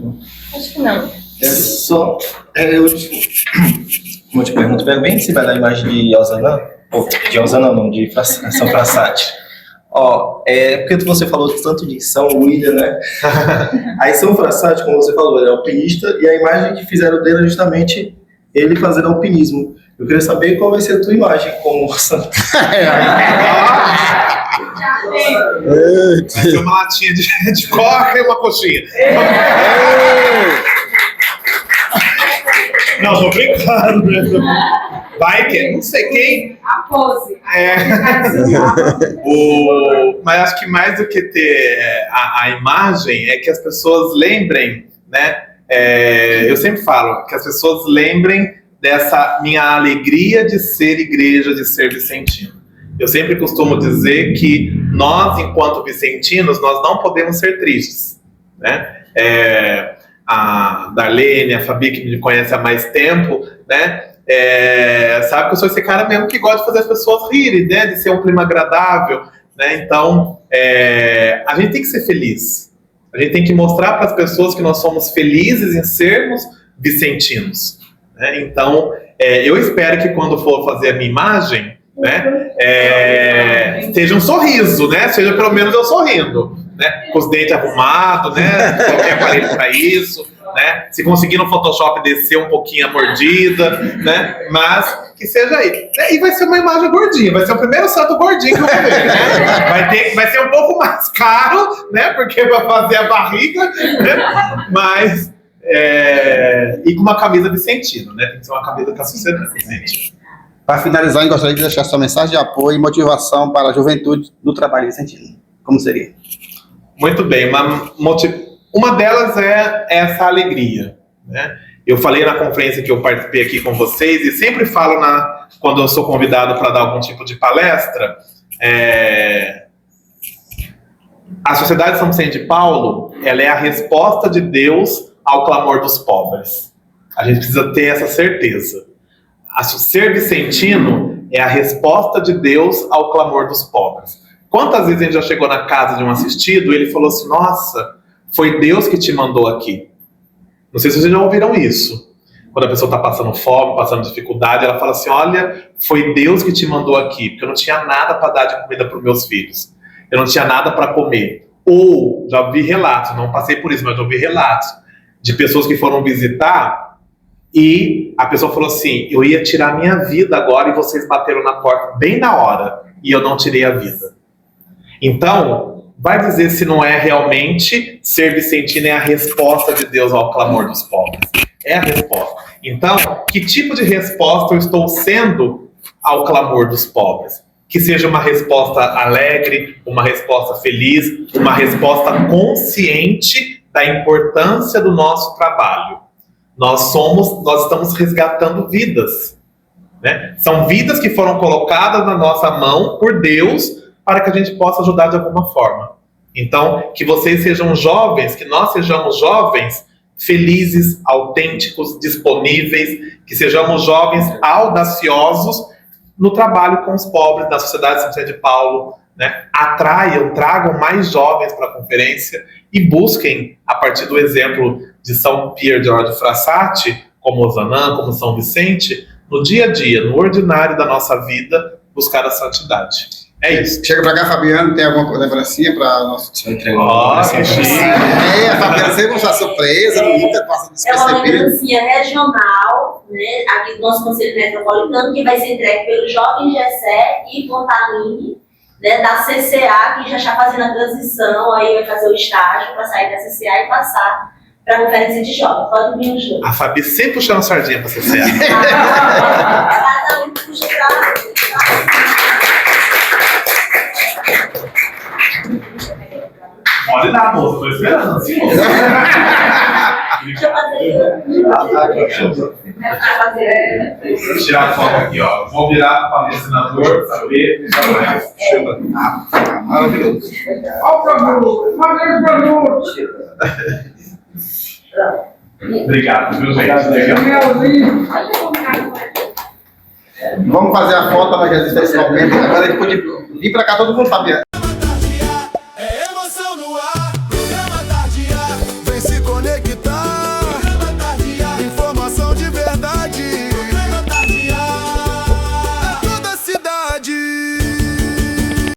que não. Uma te pergunta, bem se vai dar a imagem de Elzanã, de Elzanã não, de São Frassati. Ó, porque você falou tanto de São William, né? Aí São Frassati, como você falou, ele é alpinista, e a imagem que fizeram dele é justamente ele fazendo alpinismo. Eu queria saber qual vai ser a tua imagem como São. Vai ser uma latinha de coca e uma coxinha. Não, tô brincando, né? Vai que não sei quem. A pose. Mas acho que mais do que ter a imagem é que as pessoas lembrem, né? Eu sempre falo que as pessoas lembrem dessa minha alegria de ser igreja, de ser vicentino. Eu sempre costumo dizer que nós, enquanto vicentinos, nós não podemos ser tristes, né? A Darlene, a Fabi, que me conhece há mais tempo, né? Sabe que eu sou esse cara mesmo que gosta de fazer as pessoas rirem, né? De ser um clima agradável, né? Então, a gente tem que ser feliz. A gente tem que mostrar para as pessoas que nós somos felizes em sermos vicentinos, né? Então, eu espero que quando for fazer a minha imagem, né? Seja um sorriso, né? Seja pelo menos eu sorrindo, né? Com os dentes arrumados, né? Coloquei aparelho para isso, né? Se conseguir no Photoshop descer um pouquinho a mordida, né? Mas que seja aí. E vai ser uma imagem gordinha, vai ser o primeiro santo gordinho que eu vou ver, né? Vai ser um pouco mais caro, né? Porque vai fazer a barriga, né? Mas e com uma camisa vicentina, né? Tem que ser uma camisa com a sociedade vicentina. Para finalizar, eu gostaria de deixar sua mensagem de apoio e motivação para a juventude do trabalho vicentino. Como seria? Muito bem. Uma delas é essa alegria, né? Eu falei na conferência que eu participei aqui com vocês e sempre falo quando eu sou convidado para dar algum tipo de palestra, a Sociedade São Vicente de Paulo, ela é a resposta de Deus ao clamor dos pobres. A gente precisa ter essa certeza. Ser vicentino é a resposta de Deus ao clamor dos pobres. Quantas vezes a gente já chegou na casa de um assistido e ele falou assim, nossa, foi Deus que te mandou aqui. Não sei se vocês já ouviram isso. Quando a pessoa está passando fome, passando dificuldade, ela fala assim, olha, foi Deus que te mandou aqui, porque eu não tinha nada para dar de comida para os meus filhos. Eu não tinha nada para comer. Ou, já ouvi relatos, não passei por isso, mas já ouvi relatos de pessoas que foram visitar e a pessoa falou assim, eu ia tirar a minha vida agora e vocês bateram na porta bem na hora e eu não tirei a vida. Então, vai dizer se não é realmente ser vicentino é a resposta de Deus ao clamor dos pobres. É a resposta. Então, que tipo de resposta eu estou sendo ao clamor dos pobres? Que seja uma resposta alegre, uma resposta feliz, uma resposta consciente da importância do nosso trabalho. Nós estamos resgatando vidas, né? São vidas que foram colocadas na nossa mão por Deus para que a gente possa ajudar de alguma forma. Então, que vocês sejam jovens, que nós sejamos jovens felizes, autênticos, disponíveis, que sejamos jovens audaciosos no trabalho com os pobres, na Sociedade São Vicente de Paulo, né? Tragam mais jovens para a conferência e busquem, a partir do exemplo de São Pier Giorgio Frassati, como Ozanam, como São Vicente, no dia a dia, no ordinário da nossa vida, buscar a santidade. É isso. Chega pra cá, Fabiano, tem alguma lembrancinha para nosso time? Que chique. A Fabiana sempre uma surpresa, nunca passa É uma despercebido. lembrancinha regional, né, aqui do nosso Conselho Metropolitano, que vai ser entregue pelo Jovem Gessé e Pontaline, né, da CCA, que já está fazendo a transição, aí vai fazer o estágio para sair da CCA e passar para a conferência de jovens. Pode vir os dois. A Fabi sempre puxando sardinha para CCA. Cada um puxa para Pode dar, moça, tô esperando. Sim, moça. Vou tirar a foto aqui, ó. Vou virar para o senador saber. Maravilhoso. Obrigado, viu, gente? Legal. Vamos fazer a foto para registrar esse momento. Agora a gente pode vir para cá, todo mundo sabe.